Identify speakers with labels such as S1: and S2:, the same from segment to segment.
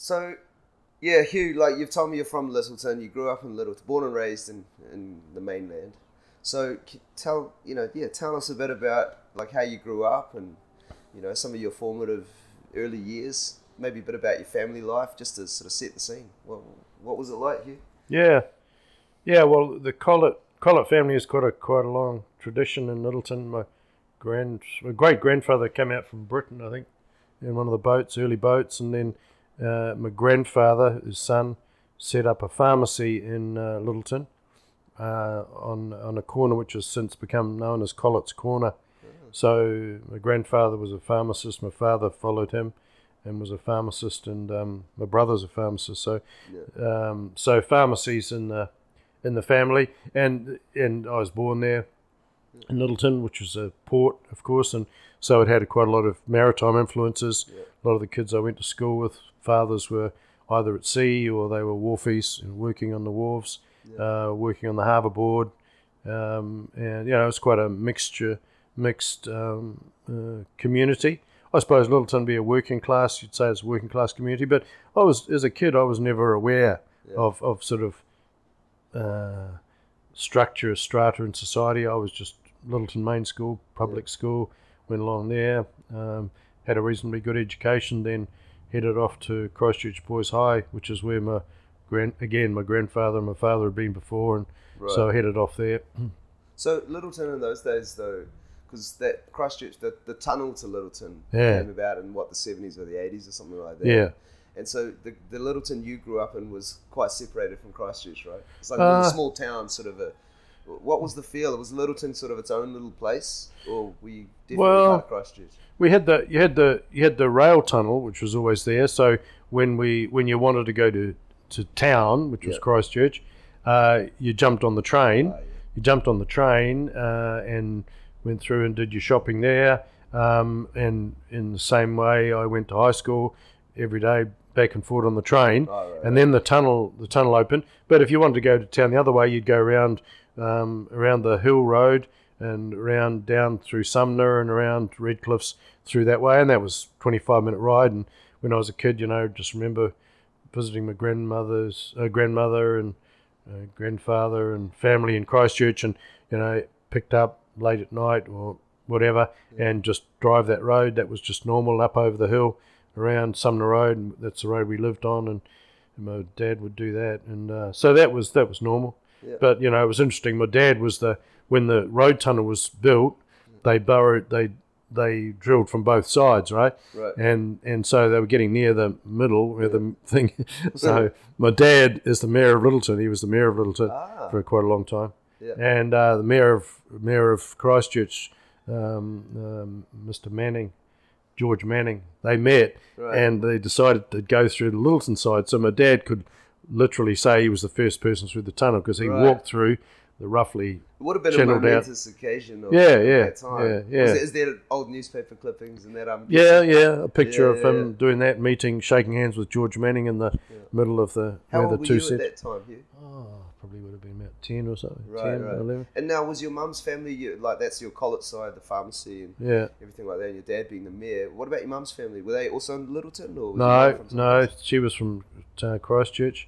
S1: So, yeah, Hugh, like you've told me you're from Littleton. You grew up in Littleton, born and raised in the mainland. So tell us a bit about like how you grew up and some of your formative early years. Maybe a bit about your family life, just to sort of set the scene. What was it like, Hugh?
S2: Yeah, yeah. Well, the Collett family has quite a long tradition in Littleton. My great grandfather came out from Britain, I think, in one of the early boats, and then my grandfather, his son, set up a pharmacy in Littleton on a corner which has since become known as Collett's Corner. So my grandfather was a pharmacist. My father followed him and was a pharmacist, and my brother's a pharmacist. So, so pharmacies in the family, and I was born there in Littleton, which was a port, of course, and so it had quite a lot of maritime influences.
S1: Yeah.
S2: A lot of the kids I went to school with, fathers were either at sea or they were wharfies and working on the wharves, working on the harbour board, and it's quite a mixed community. I suppose Littleton would be a working class, you'd say it's a working class community, but as a kid, I was never aware of sort of strata in society. I was just Littleton main school, public school, went along there, had a reasonably good education, then headed off to Christchurch Boys High, which is where my grandfather and my father had been before, and so I headed off there.
S1: So Littleton in those days, though, because that Christchurch, the tunnel to Littleton came about in the 70s or the 80s or something like that.
S2: Yeah.
S1: And so the Littleton you grew up in was quite separated from Christchurch, right? It's like a small town, sort of what was the feel? Was Littleton sort of its own little place, or were you definitely part of Christchurch?
S2: We had you had the rail tunnel, which was always there. So when you wanted to go to town, which was Christchurch, you jumped on the train. You jumped on the train and went through and did your shopping there. And in the same way, I went to high school every day, back and forth on the train. And then the tunnel opened. But if you wanted to go to town the other way, you'd go around the Hill Road and around down through Sumner and around Redcliffs through that way, and that was 25-minute ride. And when I was a kid, just remember visiting my grandmother and grandfather and family in Christchurch, and picked up late at night or whatever, and just drive that road. That was just normal, up over the hill around Sumner Road, and that's the road we lived on, and my dad would do that, and so that was normal.
S1: Yeah.
S2: But it was interesting. My dad was when the road tunnel was built, they drilled from both sides, right? And so they were getting near the middle where the thing. So my dad is the mayor of Littleton. He was the mayor of Littleton for quite a long time. Yeah. And the mayor of Christchurch, Mr. Manning, George Manning, they met and they decided to go through the Littleton side. So my dad could literally say he was the first person through the tunnel because he walked through the roughly.
S1: It would have been a momentous occasion of that time.
S2: Yeah.
S1: Is there old newspaper clippings and that?
S2: A picture of him doing that meeting, shaking hands with George Manning in the middle of the
S1: How
S2: where
S1: old
S2: the
S1: were
S2: two
S1: you
S2: sets.
S1: at that time, Hugh?
S2: Probably would have been about 10 or something.
S1: Right.
S2: 11.
S1: And now, was your mum's family like that's your Collett side, the pharmacy and everything like that, and your dad being the mayor? What about your mum's family? Were they also in Littleton, or
S2: no? She was from Christchurch.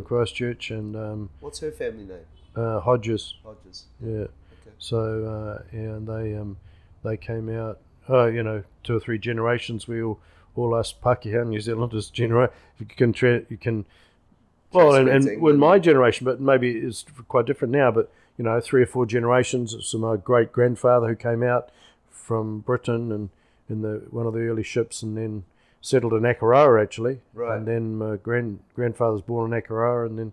S2: Christchurch, and
S1: what's her family name?
S2: Hodges. Yeah.
S1: Okay.
S2: So and they came out. 2 or 3 generations. We all us Pākehā New Zealanders generate. You can. Well, and when my generation, but maybe it's quite different now. But 3 or 4 generations. So my great grandfather who came out from Britain and in one of the early ships, and then settled in Akaroa actually, and then my grandfather was born in Akaroa, and then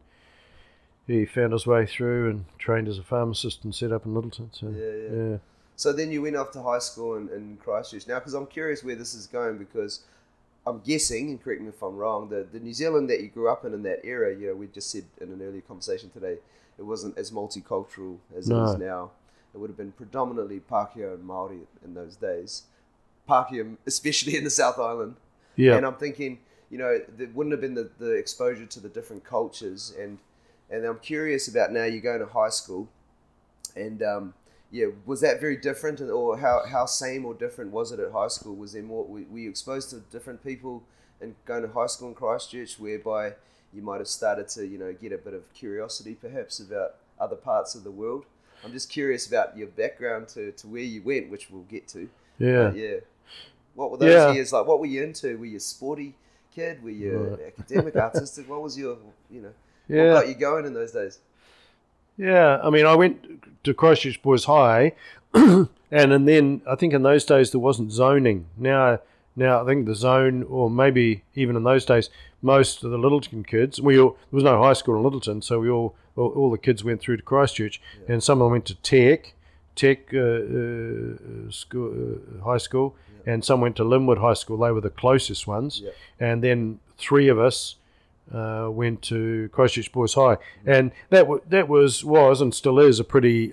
S2: he found his way through and trained as a pharmacist and set up in Littleton. So,
S1: So then you went off to high school in Christchurch. Now, because I'm curious where this is going, because I'm guessing, and correct me if I'm wrong, the New Zealand that you grew up in that era, we just said in an earlier conversation today, it wasn't as multicultural as it is now. It would have been predominantly Pākehā and Māori in those days. Pākehā, especially in the South Island.
S2: Yeah.
S1: And I'm thinking, there wouldn't have been the exposure to the different cultures. And I'm curious about now you're going to high school. And, was that very different? Or how same or different was it at high school? Was there more, were you exposed to different people and going to high school in Christchurch, whereby you might have started to, get a bit of curiosity perhaps about other parts of the world? I'm just curious about your background to where you went, which we'll get to.
S2: Yeah.
S1: Yeah. What were those years like? What were you into? Were you a sporty kid? Were you academic, artistic? What was your, what got you going in those days?
S2: Yeah, I mean, I went to Christchurch Boys High, and then I think in those days there wasn't zoning. Now I think the zone, or maybe even in those days, most of the Littleton kids, there was no high school in Littleton, so all the kids went through to Christchurch, and some of them went to Tech school, high school, and some went to Linwood High School. They were the closest ones, and then 3 of us went to Christchurch Boys High, and that was and still is a pretty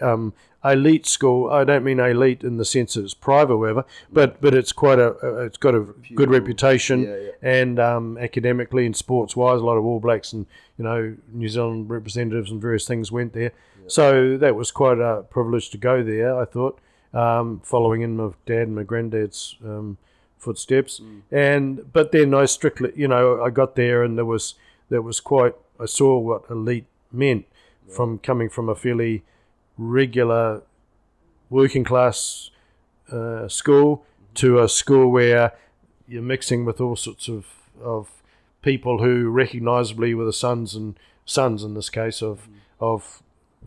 S2: elite school. I don't mean elite in the sense that it's private or whatever, but it's quite it's got a good reputation, and academically and sports wise, a lot of All Blacks and New Zealand representatives and various things went there. So that was quite a privilege to go there, I thought, following in my dad and my granddad's footsteps. But then I strictly, I got there, and I saw what elite meant from coming from a fairly regular working class school to a school where you're mixing with all sorts of people who recognisably were the sons in this case of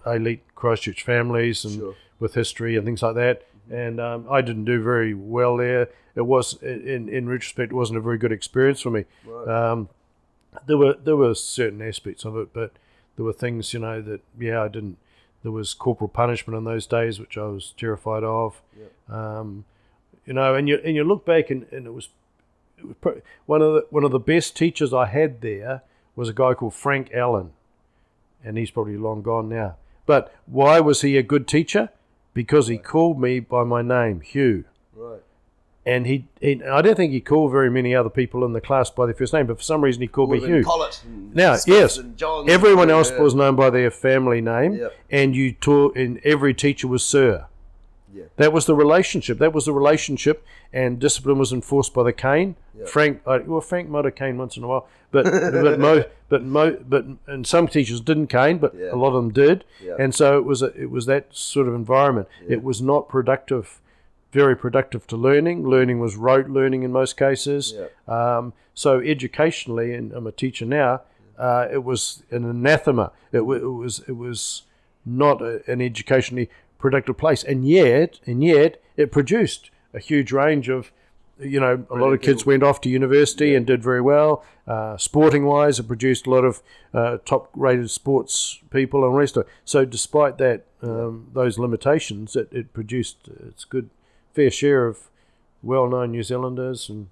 S2: elite Christchurch families and with history and things like that. And I didn't do very well there. It was, in retrospect, it wasn't a very good experience for me. Right. There were certain aspects of it, but there were things, that I didn't. There was corporal punishment in those days, which I was terrified of. And you look back, and it was one of the best teachers I had there was a guy called Frank Allen, and he's probably long gone now. But why was he a good teacher? Because he called me by my name, Hugh. Right. And he I don't think he called very many other people in the class by their first name, but for some reason he called me Hugh.
S1: Collett
S2: now, yes, everyone else was known by their family name, and and every teacher was Sir. Yeah. That was the relationship. And discipline was enforced by the cane. Yeah. Frank might have cane once in a while, but and some teachers didn't cane, but a lot of them did. Yeah. And so it was that sort of environment. Yeah. It was not productive, very productive to learning. Learning was rote learning in most cases. Yeah. So educationally, and I'm a teacher now, it was an anathema. It was not an educationally productive place, and yet it produced a huge range of, a lot of kids went off to university and did very well. Sporting wise, it produced a lot of top rated sports people and the rest of it. So despite that, those limitations, it produced its good fair share of well known New Zealanders and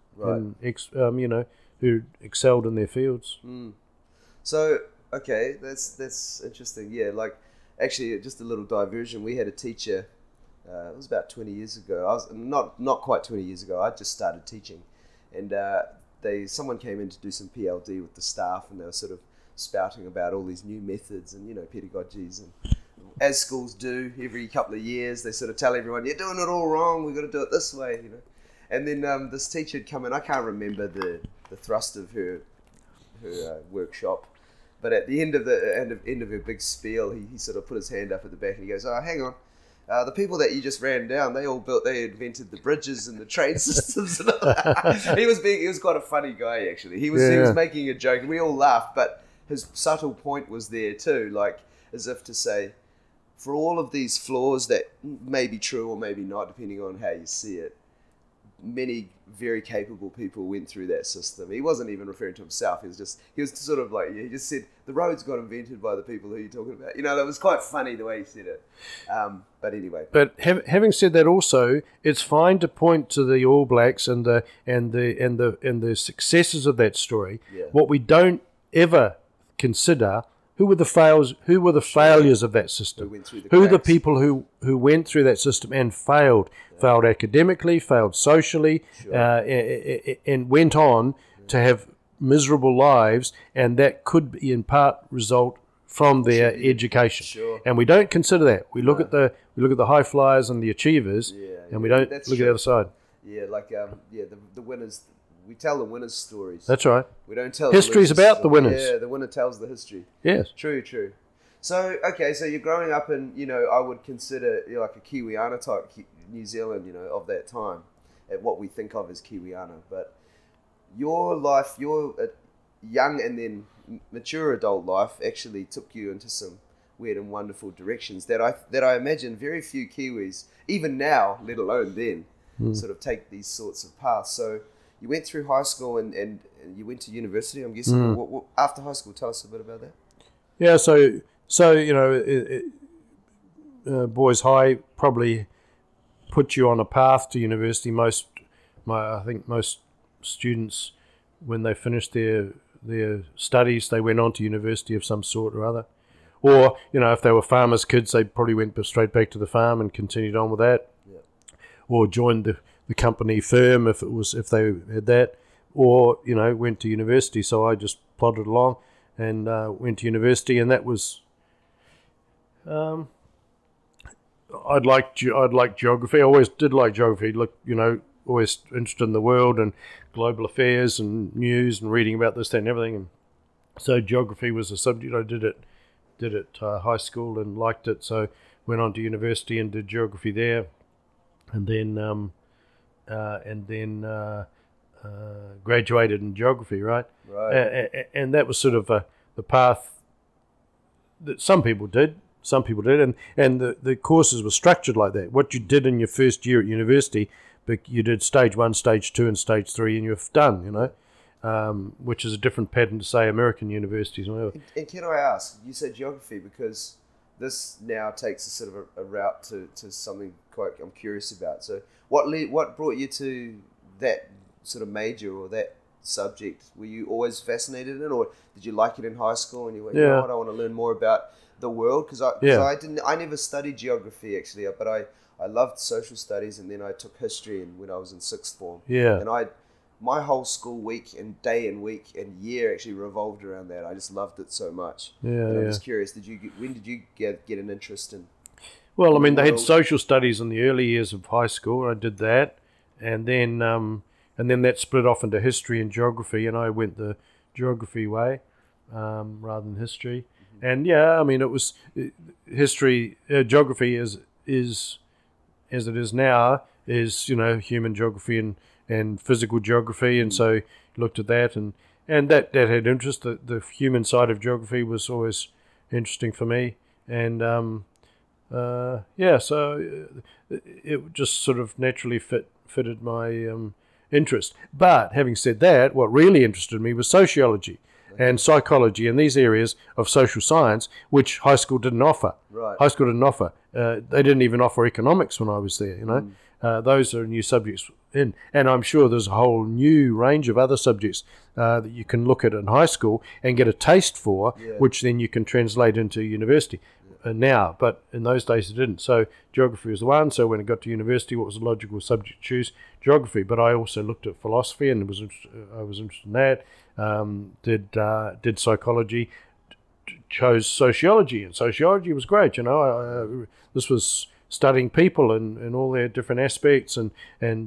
S2: who excelled in their fields.
S1: So okay, that's interesting. Yeah, like actually just a little diversion. We had a teacher. It was about 20 years ago. I was not quite 20 years ago. I just started teaching, and someone came in to do some PLD with the staff, and they were sort of spouting about all these new methods and pedagogies, and as schools do every couple of years, they sort of tell everyone, you're doing it all wrong. We've got to do it this way, And then this teacher had come in. I can't remember the thrust of her workshop. But at the end of her big spiel, he sort of put his hand up at the back and he goes, "Oh, hang on. The people that you just ran down, they invented the bridges and the train systems." And all that. He was quite a funny guy, actually. He was making a joke, and we all laughed, but his subtle point was there too, like as if to say, for all of these flaws that may be true or maybe not, depending on how you see it, many very capable people went through that system. He wasn't even referring to himself. He was sort of like, he just said, the roads got invented by the people who you're talking about. That was quite funny the way he said it. But anyway. But
S2: having said that, also, it's fine to point to the All Blacks and the successes of that story. Yeah. What we don't ever consider, who were the failures of that system? Who are the people who went through that system and failed? Failed academically, failed socially, and went on to have miserable lives, and that could be in part result from their education. Sure. And we don't consider that. We look at the high flyers and the achievers, and we don't look at the other side.
S1: Yeah, like the winners we tell the winners' stories.
S2: That's right.
S1: We don't tell
S2: history's
S1: the losers'
S2: about the winners.
S1: Yeah, the winner tells the history.
S2: Yes.
S1: True. So, okay, so you're growing up in, I would consider like a Kiwiana type New Zealand, of that time, at what we think of as Kiwiana. But your life, your young and then mature adult life actually took you into some weird and wonderful directions that I imagine very few Kiwis, even now, let alone then, sort of take these sorts of paths. So you went through high school and you went to university, I'm guessing. What, after high school, tell us a bit about that.
S2: Yeah, so Boys High probably put you on a path to university. I think most students, when they finished their studies, they went on to university of some sort or other. Or, if they were farmers' kids, they probably went straight back to the farm and continued on with that. Yeah. Or joined the company firm if they had that. Or, went to university. So I just plodded along and went to university, and that was... I'd like geography. I always did like geography. Look, always interested in the world and global affairs and news and reading about this, that, and everything. And so geography was a subject I did at high school and liked it. So went on to university and did geography there, and then graduated in geography. Right. And that was sort of the path that some people did, and the courses were structured like that. What you did in your first year at university, but you did stage 1, stage 2, and stage 3, and you're done, which is a different pattern to, say, American universities and whatever.
S1: And can I ask, you said geography, because this now takes a sort of a route to something quite I'm curious about. So what brought you to that sort of major or that subject? Were you always fascinated in it, or did you like it in high school and you went, I want to learn more about the world? Because I never studied geography actually, but I loved social studies, and then I took history when I was in sixth form. Yeah. And my whole school week and day and week and year actually revolved around that. I just loved it so much. Yeah. And I'm just curious, when did you get an interest in?
S2: Well, I mean, they had social studies in the early years of high school. I did that, and then that split off into history and geography, and I went the geography way rather than history. And I mean, it was history, geography is as it is now is human geography and physical geography, and so looked at that and that had interest. The human side of geography was always interesting for me, and so it just sort of naturally fitted my interest. But having said that, what really interested me was sociology and psychology and these areas of social science, which high school didn't offer. Right. High school didn't offer. They didn't even offer economics when I was there, Those are new subjects in. And I'm sure there's a whole new range of other subjects that you can look at in high school and get a taste for, which then you can translate into university now. But in those days it didn't. So geography was the one. So when I got to university, what was the logical subject to choose? Geography. But I also looked at philosophy and I was interested in that. Did psychology, chose sociology, and sociology was great. This was studying people and all their different aspects and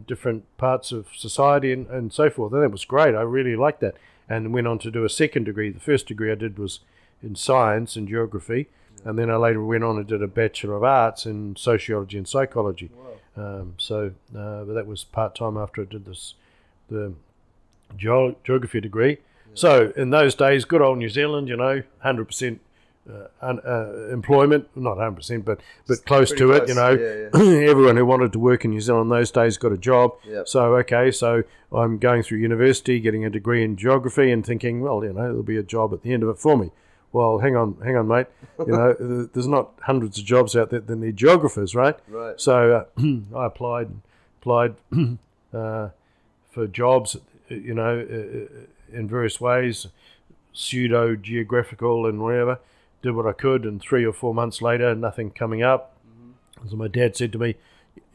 S2: different parts of society and so forth. And that was great. I really liked that, and went on to do a second degree. The first degree I did was in science and geography, and then I later went on and did a Bachelor of Arts in sociology and psychology. Wow. But that was part-time after I did the geography degree. Yeah. So in those days, good old New Zealand, 100% employment, not 100%, but close to close. It, Everyone who wanted to work in New Zealand in those days got a job. Yep. So I'm going through university, getting a degree in geography and thinking, well, there'll be a job at the end of it for me. Well, hang on, mate. There's not hundreds of jobs out there that need geographers, right? Right. So I applied for jobs, in various ways, pseudo-geographical and whatever. Did what I could, and 3 or 4 months later, nothing coming up. So my dad said to me,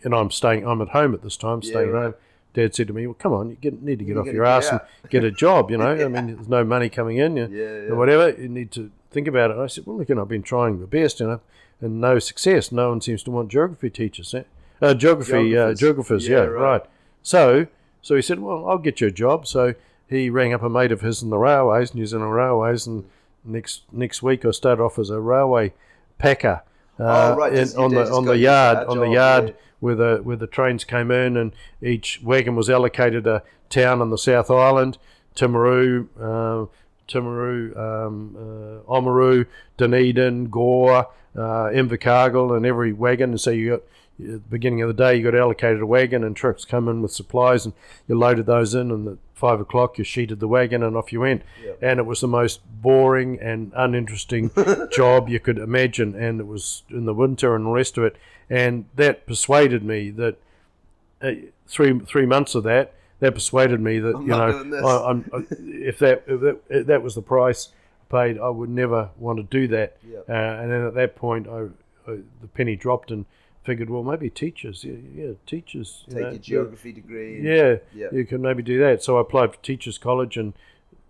S2: I'm at home at this time, staying at home. Dad said to me, well, come on, you need to get off your ass and get a job, I mean, there's no money coming in, or whatever. You need to think about it. And I said, well, look, I've been trying my best, and no success. No one seems to want geography teachers. Geographers, right. So So he said, well, I'll get you a job. So he rang up a mate of his in the railways, New Zealand Railways, and next week I started off as a railway packer. On the yard where the trains came in, and each wagon was allocated a town on the South Island, Timaru, Oamaru, Dunedin, Gore, Invercargill, and every wagon. And so you got, at the beginning of the day, you got allocated a wagon, and trucks come in with supplies, and you loaded those in, and at 5 o'clock you sheeted the wagon, and off you went. Yep. And it was the most boring and uninteresting job you could imagine, and it was in the winter and the rest of it. And that persuaded me that 3 months of that persuaded me that if that was the price paid, I would never want to do that. Yep. And then at that point, the penny dropped, and figured, well, maybe teachers, teachers.
S1: Take your geography degree.
S2: You can maybe do that. So I applied for Teachers College, and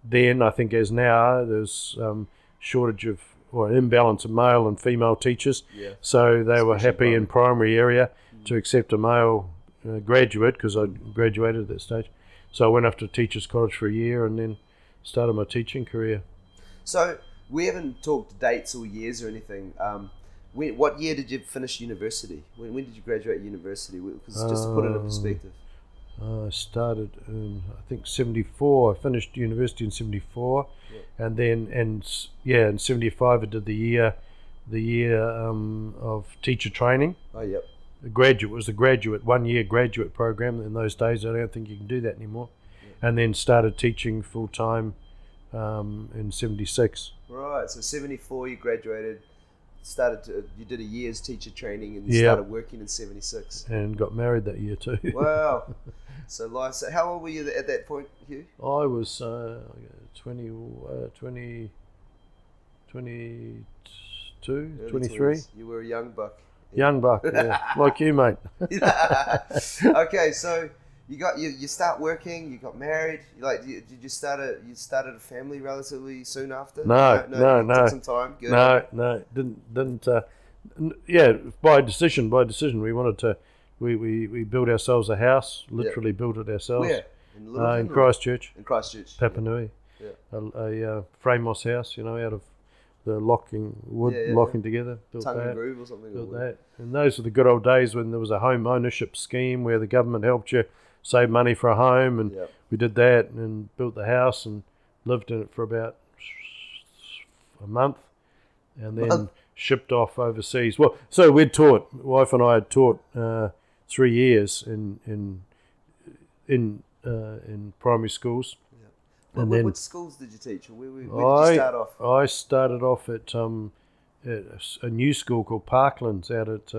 S2: then I think as now there's shortage of or imbalance of male and female teachers. Yeah. So they were happy in primary area to accept a male graduate, because I graduated at that stage. So I went off to Teachers College for a year and then started my teaching career.
S1: So we haven't talked dates or years or anything. What year did you finish university? When did you graduate university? Because just to put it in perspective.
S2: I started in, I think, 74. I finished university in 74. Yeah. And then, in 75 I did the year of teacher training.
S1: Oh, yep.
S2: The graduate was a graduate, 1 year graduate program. In those days, I don't think you can do that anymore. Yeah. And then started teaching full time in 76.
S1: Right, so 74 you graduated. You did a year's teacher training, and you started working in 76.
S2: And got married that year too.
S1: Wow. So how old were you at that point, Hugh?
S2: I was 22, 23.
S1: You were a young buck.
S2: Young buck, yeah. Like you, mate.
S1: Okay, so you start working, you got married. Did you started a family relatively soon after?
S2: No.
S1: Took some time. Good.
S2: No, didn't. By decision, we wanted to. We built ourselves a house. Literally built it ourselves.
S1: Where?
S2: In Christchurch.
S1: In Christchurch.
S2: Papa Nui.
S1: Yeah.
S2: A frame moss house, out of the locking together. Built
S1: Tongue
S2: that.
S1: And groove or something.
S2: Built that. And those were the good old days when there was a home ownership scheme where the government helped you save money for a home, and we did that and built the house and lived in it for about a month, and then shipped off overseas. Well, so we'd taught, wife and I had taught 3 years in primary schools.
S1: Yeah. And which schools did you teach? Where did you start off?
S2: I started off at a new school called Parklands out at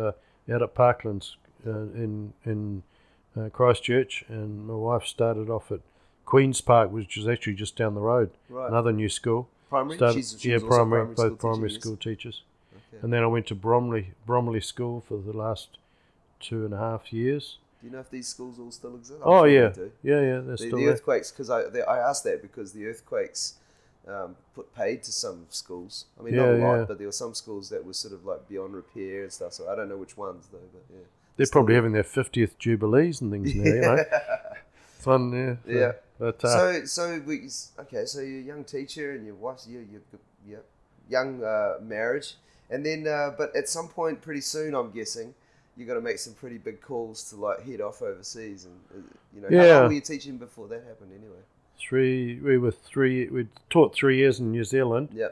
S2: Parklands in Christchurch, and my wife started off at Queen's Park, which is actually just down the road. Right. Another new school.
S1: Primary?
S2: Primary, both primary school teachers. Okay. And then I went to Bromley School for the last 2.5 years.
S1: Do you know if these schools all still exist?
S2: Oh, yeah. Yeah, they're still
S1: the
S2: there.
S1: earthquakes, because I asked that because the earthquakes put paid to some schools. I mean, not a lot, but there were some schools that were sort of like beyond repair and stuff, so I don't know which ones though, but yeah.
S2: They're probably having their 50th jubilees and things now, Fun, yeah.
S1: Yeah.
S2: But,
S1: so you're a young teacher and your wife's young marriage, and then but at some point pretty soon, I'm guessing, you got to make some pretty big calls to like head off overseas, and how long were you teaching before that happened anyway? We taught 3 years in New Zealand. Yeah.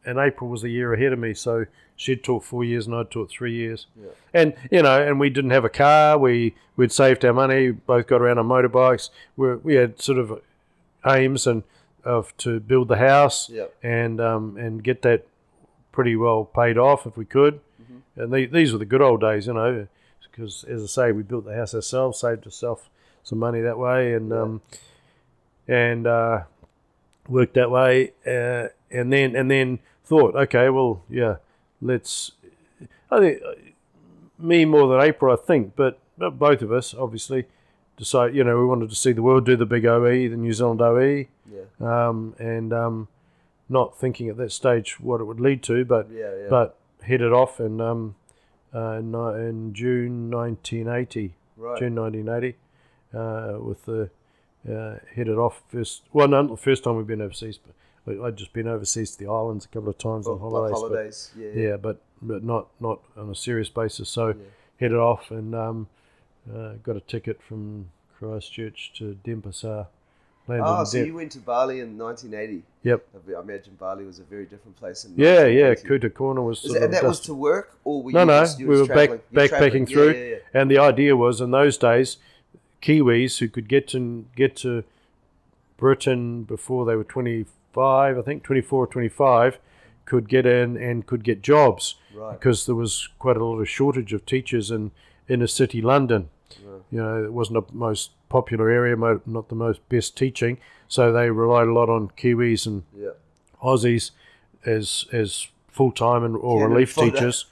S1: And April was a year ahead of me, so she'd taught 4 years and I'd taught 3 years. Yeah. And and we didn't have a car. We'd saved our money. Both got around on motorbikes. We had sort of aims to build the house and get that pretty well paid off if we could. Mm-hmm. And these were the good old days, because as I say, we built the house ourselves, saved ourselves some money that way, and worked that way, and then thought, okay, well, let's. I think me more than April, I think, but both of us obviously decided, we wanted to see the world, do the big OE, the New Zealand OE, and not thinking at that stage what it would lead to, but headed off in June 1980,
S2: with the headed off first. Well, no, not the first time we've been overseas, but I'd just been overseas to the islands a couple of times on holidays.
S1: Like holidays,
S2: but not on a serious basis. So headed off and got a ticket from Christchurch to Denpasar.
S1: So you went to Bali in 1980.
S2: Yep.
S1: I imagine Bali was a very different place.
S2: Kuta Corner was.
S1: And that was to work, or were
S2: we were backpacking through, and the idea was in those days, Kiwis who could get to Britain before they were 25, I think 24 or 25, could get in and could get jobs, because there was quite a lot of shortage of teachers in inner city London. Right. It wasn't the most popular area, not the most best teaching, so they relied a lot on Kiwis and Aussies as full-time or relief teachers.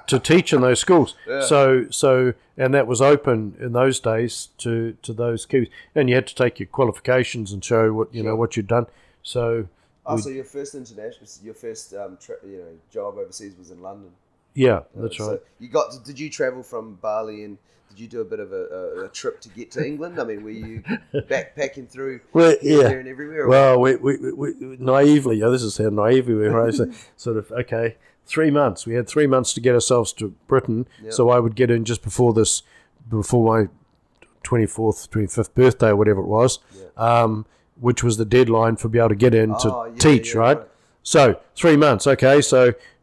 S2: To teach in those schools. So and that was open in those days to those Kiwis, and you had to take your qualifications and show what you'd done. So
S1: so your first job overseas was in London.
S2: Yeah, that's right.
S1: So did you travel from Bali, and did you do a bit of a trip to get to England? I mean, were you backpacking through here and everywhere?
S2: Well, we naively, this is how naive we were. So sort of, 3 months. We had 3 months to get ourselves to Britain. Yep. So I would get in just before my 24th, 25th birthday or whatever it was, which was the deadline for being able to get in to teach, right? So 3 months, so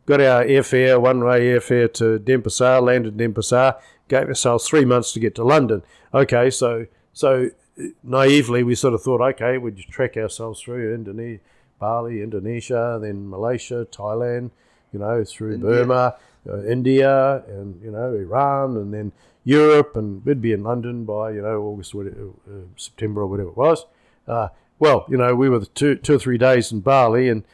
S2: got our airfare, one-way airfare to Denpasar, landed in Denpasar, gave ourselves 3 months to get to London. So naively we sort of thought, we'd just track ourselves through Bali, Indonesia, then Malaysia, Thailand, through Burma, India, and Iran, and then Europe, and we'd be in London by August, September, or whatever it was. We were 2 or 3 days in Bali and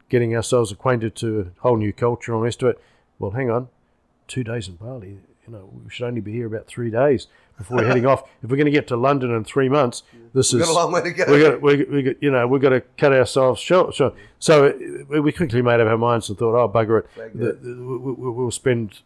S2: getting ourselves acquainted to a whole new culture and all the rest of it. Well, hang on, 2 days in Bali. We should only be here about 3 days before we're heading off. If we're going to get to London in 3 months, we've got a long way to go. We've got to cut ourselves short. So we quickly made up our minds and thought, bugger it. We'll spend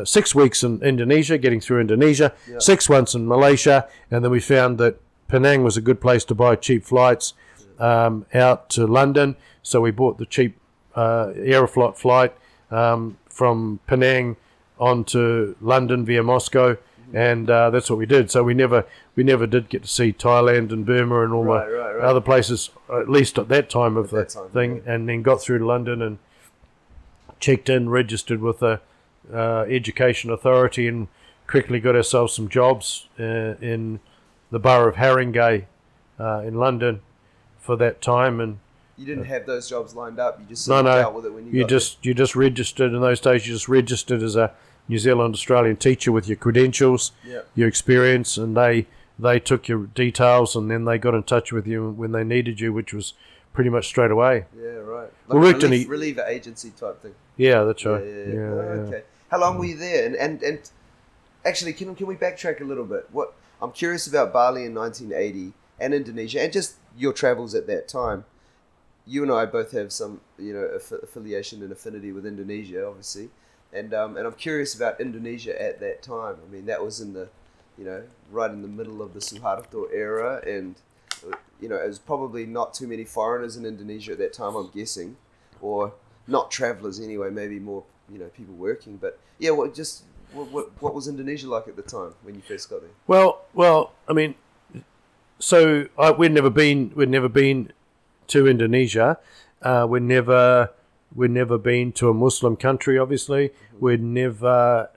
S2: 6 weeks in Indonesia, getting through Indonesia, 6 months in Malaysia, and then we found that Penang was a good place to buy cheap flights out to London. So we bought the cheap Aeroflot flight from Penang on to London via Moscow, and that's what we did. So we never did get to see Thailand and Burma and all the other places, at least at that time of the thing, and then got through to London and checked in, registered with the education authority, and quickly got ourselves some jobs in the borough of Haringey in London for that time. And
S1: you didn't have those jobs lined up. You just dealt with it when you
S2: just registered in those days. You just registered as a New Zealand Australian teacher with your credentials, your experience, and they took your details, and then they got in touch with you when they needed you, which was pretty much straight away.
S1: Yeah, right.
S2: Like
S1: reliever agency type thing.
S2: Yeah, that's right.
S1: Okay. How long were you there? And actually, can we backtrack a little bit? I'm curious about Bali in 1980 and Indonesia, and just your travels at that time. You and I both have some, affiliation and affinity with Indonesia, obviously, and I'm curious about Indonesia at that time. I mean, that was in the, right in the middle of the Suharto era, and it was probably not too many foreigners in Indonesia at that time, I'm guessing, or not travelers anyway, maybe more, people working. But yeah, what was Indonesia like at the time when you first got there?
S2: Well, I mean, so we'd never been to Indonesia. We'd never been to a Muslim country, obviously. We'd never,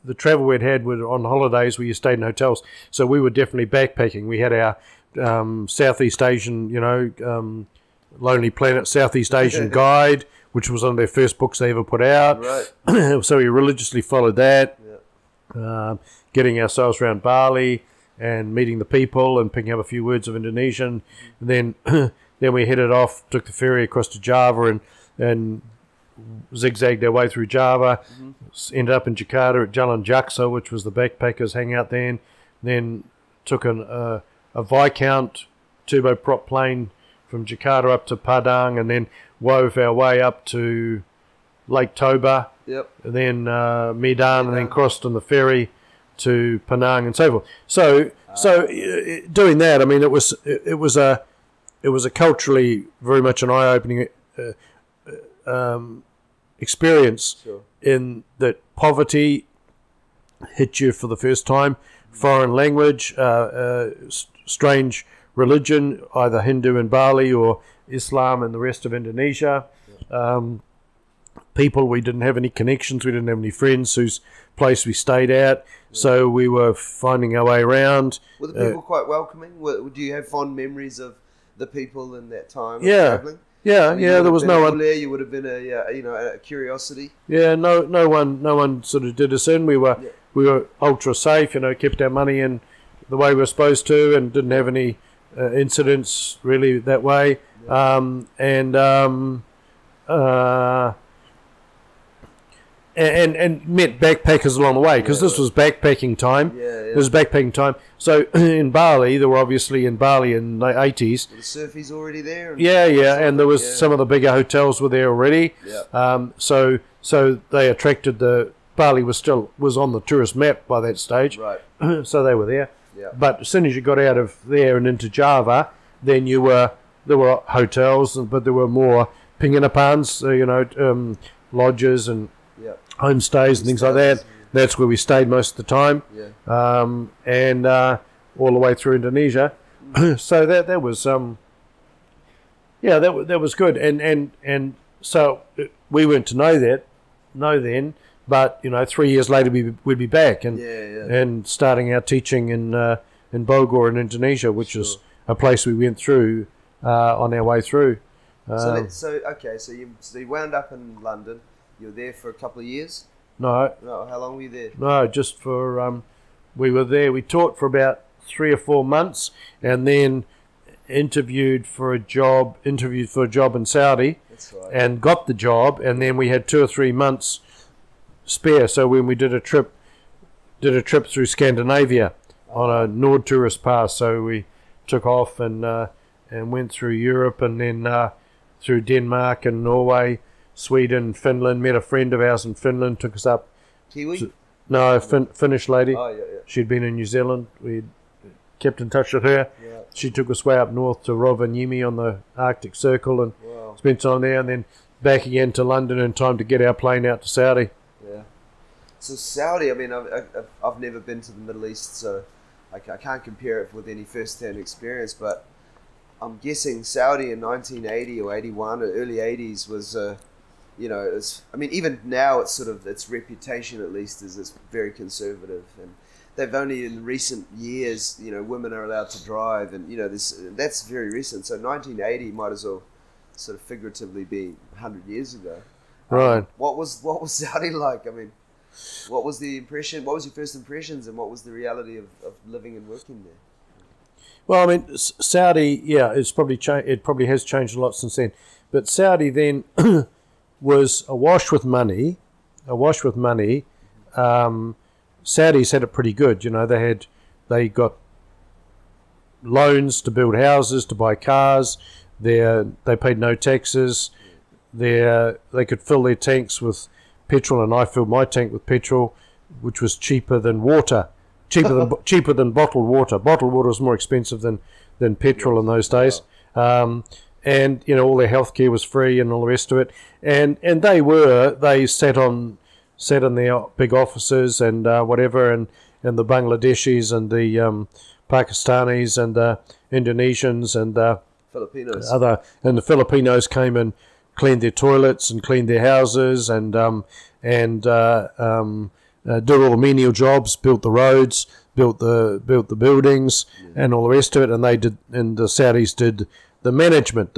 S2: the travel we'd had were on holidays where you stayed in hotels. So we were definitely backpacking. We had our Southeast Asian, Lonely Planet Southeast Asian Guide, which was one of their first books they ever put out. Right. So we religiously followed that, getting ourselves around Bali and meeting the people and picking up a few words of Indonesian. And then we headed off, took the ferry across to Java and zigzagged our way through Java, ended up in Jakarta at Jalan Jaksa, which was the backpackers hangout then took a Viscount turboprop plane from Jakarta up to Padang, and then wove our way up to Lake Toba, and then Medan, and then crossed on the ferry to Penang and so forth. So doing that, I mean, it was a culturally very much an eye-opening experience.
S1: Sure.
S2: In that poverty hit you for the first time, foreign language, strange religion, either Hindu in Bali or Islam in the rest of Indonesia. People, we didn't have any connections, we didn't have any friends whose place we stayed at, so we were finding our way around.
S1: Were the people quite welcoming? Do you have fond memories of the people in that time?
S2: Yeah.
S1: Traveling?
S2: Yeah, there was no one.
S1: You would have been a curiosity.
S2: Yeah, no one sort of did us in. We were ultra safe. Kept our money in the way we were supposed to, and didn't have any incidents really that way. And met backpackers along the way, because this was backpacking time. This was backpacking time. So in Bali, they were obviously in Bali in the 80s.
S1: The surfies already there.
S2: And there was some of the bigger hotels were there already. So they attracted Bali was on the tourist map by that stage.
S1: Right.
S2: So they were there. But as soon as you got out of there and into Java, then there were hotels, but there were more penginapan's, lodges and homestays and things like that. That's where we stayed most of the time, and all the way through Indonesia. So that was that was good, and so we weren't to know then, but 3 years later we'd be back and starting our teaching in Bogor in Indonesia, which is a place we went through on our way through.
S1: So you wound up in London. You were there for a couple of years?
S2: No.
S1: How long were you there?
S2: No, just for we were there. We taught for about 3 or 4 months, and then interviewed for a job in Saudi.
S1: That's right.
S2: And got the job, and then we had 2 or 3 months spare. So when we did a trip through Scandinavia on a Nord tourist pass, so we took off and went through Europe, and then through Denmark and Norway, Sweden, Finland. Met a friend of ours in Finland, took us up.
S1: Kiwi?
S2: No, Finnish lady.
S1: Oh, yeah.
S2: She'd been in New Zealand. We kept in touch with her.
S1: Yeah.
S2: She took us way up north to Rovaniemi on the Arctic Circle and spent time there, and then back again to London in time to get our plane out to Saudi.
S1: Yeah. So Saudi, I mean, I've never been to the Middle East, so I can't compare it with any first-hand experience, but I'm guessing Saudi in 1980 or 81 or early 80s was... even now its reputation at least is it's very conservative, and they've only in recent years, women are allowed to drive, and that's very recent. So 1980 might as well sort of figuratively be 100 years ago.
S2: Right.
S1: What was Saudi like? I mean, what was the impression? What was your first impressions, and what was the reality of living and working there?
S2: Well, I mean, Saudi, it's probably it probably has changed a lot since then, but Saudi then. Was awash with money. Saudis had it pretty good. They got loans to build houses, to buy cars. They paid no taxes. They could fill their tanks with petrol, and I filled my tank with petrol, which was cheaper than water, cheaper than bottled water. Bottled water was more expensive than petrol in those days. And all their healthcare was free and all the rest of it, and they sat in their big offices and whatever, and the Bangladeshis and the Pakistanis and the Indonesians and
S1: Filipinos
S2: the Filipinos came and cleaned their toilets and cleaned their houses and did all the menial jobs, built the roads, built the buildings and all the rest of it, and the Saudis did the management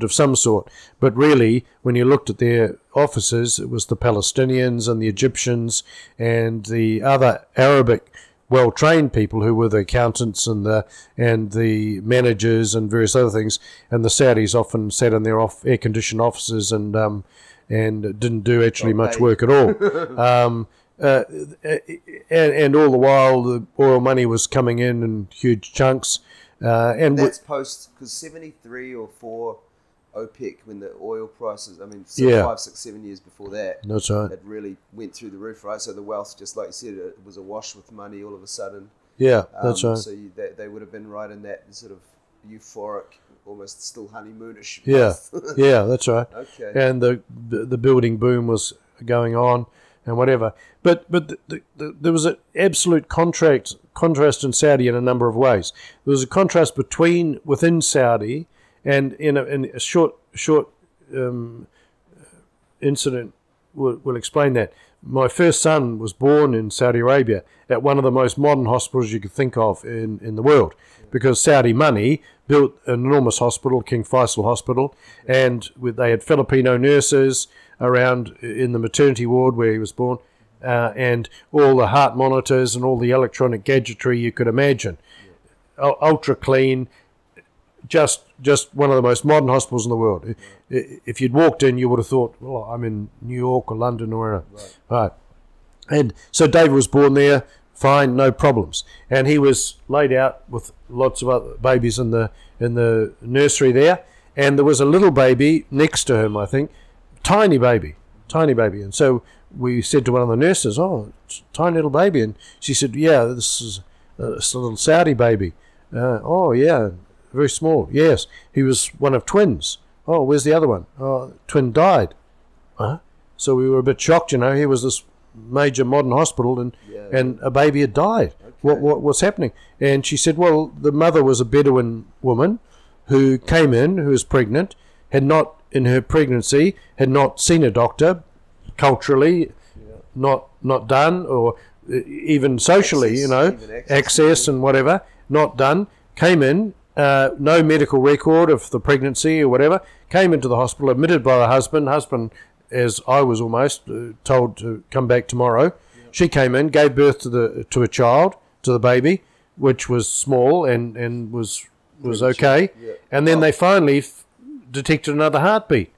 S2: of some sort. But really, when you looked at their offices, it was the Palestinians and the Egyptians and the other Arabic well-trained people who were the accountants and the managers and various other things. And the Saudis often sat in their air-conditioned offices and didn't do actually much work at all. And all the while, the oil money was coming in huge chunks.
S1: And that's post, because 73 or 4, OPEC, when the oil prices, I mean,
S2: Yeah.
S1: 5, 6, 7 years before that,
S2: That's right.
S1: it really went through the roof, right? So the wealth, just like you said, it was awash with money all of a sudden.
S2: Yeah, that's right.
S1: So they would have been right in that sort of euphoric, almost still honeymoonish
S2: Yeah,
S1: month.
S2: yeah, that's right.
S1: Okay.
S2: And the building boom was going on and whatever. But there was an absolute contrast in Saudi in a number of ways. There was a contrast within Saudi, and in a short incident will explain that. My first son was born in Saudi Arabia at one of the most modern hospitals you could think of in the world, because Saudi money built an enormous hospital, King Faisal Hospital, and they had Filipino nurses around in the maternity ward where he was born, and all the heart monitors and all the electronic gadgetry you could imagine. Ultra clean, just one of the most modern hospitals in the world. If you'd walked in, you would have thought, well, I'm in New York or London or wherever. Right. And so David was born there, fine, no problems. And he was laid out with lots of other babies in the nursery there. And there was a little baby next to him, I think, tiny baby. And so we said to one of the nurses, oh, it's a tiny little baby. And she said, yeah, this is a little Saudi baby. Oh, yeah, very small. Yes, he was one of twins. Oh, where's the other one? Oh, twin died. So we were a bit shocked, Here was this major modern hospital, and a baby had died. Okay. What's happening? And she said, well, the mother was a Bedouin woman who came in, who was pregnant, in her pregnancy, had not seen a doctor, culturally, not done, or even socially, access and whatever, not done, came in, no medical record of the pregnancy or whatever, came into the hospital, admitted by the husband, as I was almost told to come back tomorrow. Yeah. She came in, gave birth to a child, to the baby, which was small and was okay. Yeah. And then they finally detected another heartbeat,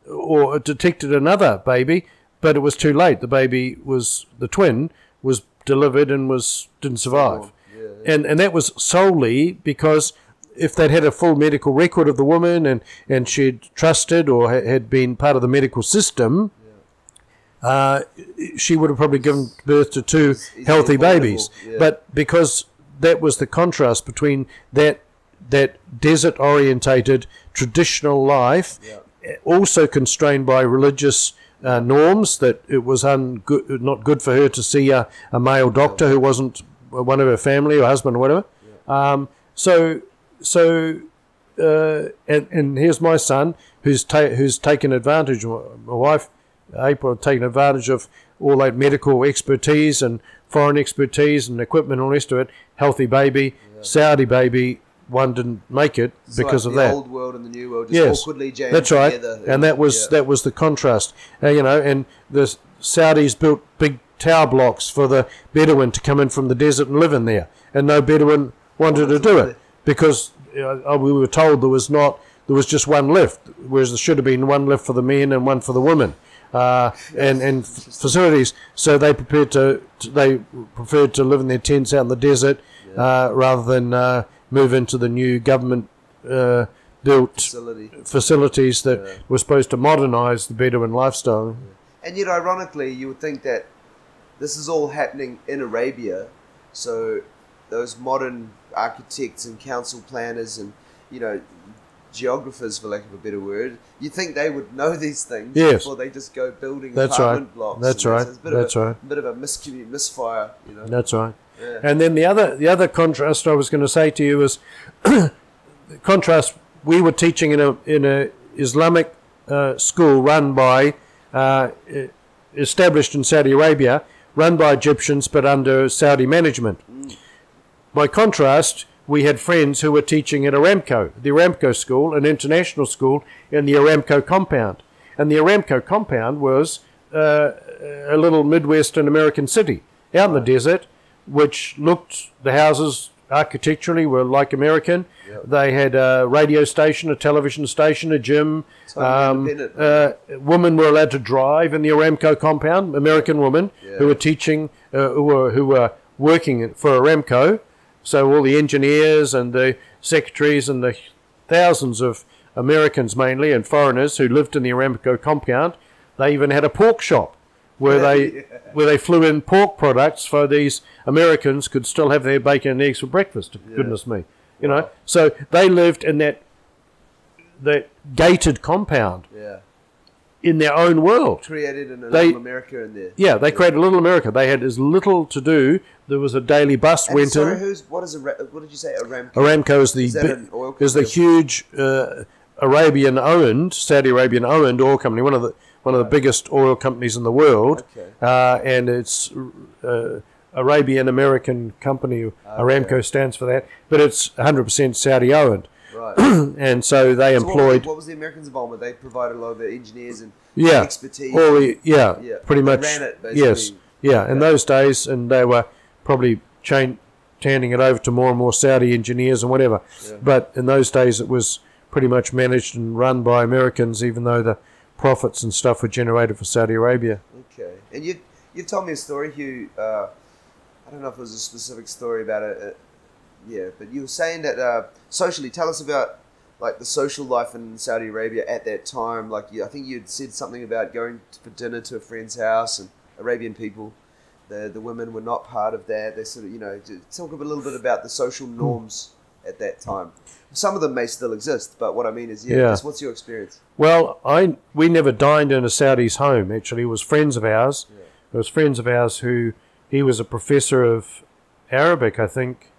S2: or detected another baby, but it was too late. The twin was delivered and didn't survive. Yeah. And that was solely because if they'd had a full medical record of the woman and she'd trusted or had been part of the medical system, she would have probably given birth to two healthy babies. Yeah. But because that was the contrast between that desert-orientated traditional life, also constrained by religious norms, that it was not good for her to see a male doctor who wasn't one of her family or husband or whatever. Yeah. And here's my son who's taken advantage, my wife April, taken advantage of all that medical expertise and foreign expertise and equipment and all the rest of it. Healthy baby, Saudi baby, one didn't make it because of that.
S1: The old world and the new world just awkwardly jammed
S2: that's right.
S1: together.
S2: And that was the contrast. And the Saudis built big tower blocks for the Bedouin to come in from the desert and live in there, and no Bedouin wanted to do it. Because we were told there was just one lift, whereas there should have been one lift for the men and one for the women, and facilities. So they preferred to live in their tents out in the desert rather than move into the new government built facilities that were supposed to modernise the Bedouin lifestyle.
S1: And yet, ironically, you would think that this is all happening in Arabia, so those modern architects and council planners and geographers, for lack of a better word, you think they would know these things before they just go building apartment blocks.
S2: That's right.
S1: A bit of a misfire.
S2: That's right. Yeah. And then the other contrast I was going to say to you was the contrast. We were teaching in a Islamic school run by established in Saudi Arabia, run by Egyptians but under Saudi management. By contrast, we had friends who were teaching at Aramco, the Aramco school, an international school in the Aramco compound. And the Aramco compound was a little Midwestern American city out in the desert, which the houses architecturally were like American. Yep. They had a radio station, a television station, a gym. Women were allowed to drive in the Aramco compound, American women who were teaching, who were working for Aramco. So all the engineers and the secretaries and the thousands of Americans mainly and foreigners who lived in the Aramco compound. They even had a pork shop where they flew in pork products so these Americans could still have their bacon and eggs for breakfast. Goodness me, you know. So they lived in that gated compound.
S1: Yeah.
S2: In their own world.
S1: Created in a little America in there.
S2: Yeah, they created a little America. They had as little to do. There was a daily bus went in.
S1: What did you say? Aramco.
S2: Aramco is the huge Arabian-owned, Saudi Arabian-owned oil company, one of the biggest oil companies in the world. Okay. And it's Arabian-American company. Aramco stands for that, but it's 100% Saudi-owned. Right. And so they employed.
S1: What was the Americans' involvement? They provided a lot of the engineers and expertise.
S2: Pretty much.
S1: They ran it, basically.
S2: Yes, in those days, and they were probably handing it over to more and more Saudi engineers and whatever. Yeah. But in those days, it was pretty much managed and run by Americans, even though the profits and stuff were generated for Saudi Arabia.
S1: Okay, and you've told me a story, Hugh. I don't know if it was a specific story about it. Yeah, but you were saying that socially, tell us about like the social life in Saudi Arabia at that time. Like I think you'd said something about going for dinner to a friend's house, and Arabian people, the women were not part of that. They sort of, talk a little bit about the social norms at that time. Some of them may still exist, but what I mean is, just what's your experience?
S2: Well, we never dined in a Saudi's home. Actually, it was friends of ours. Yeah. It was friends of ours he was a professor of Arabic, I think.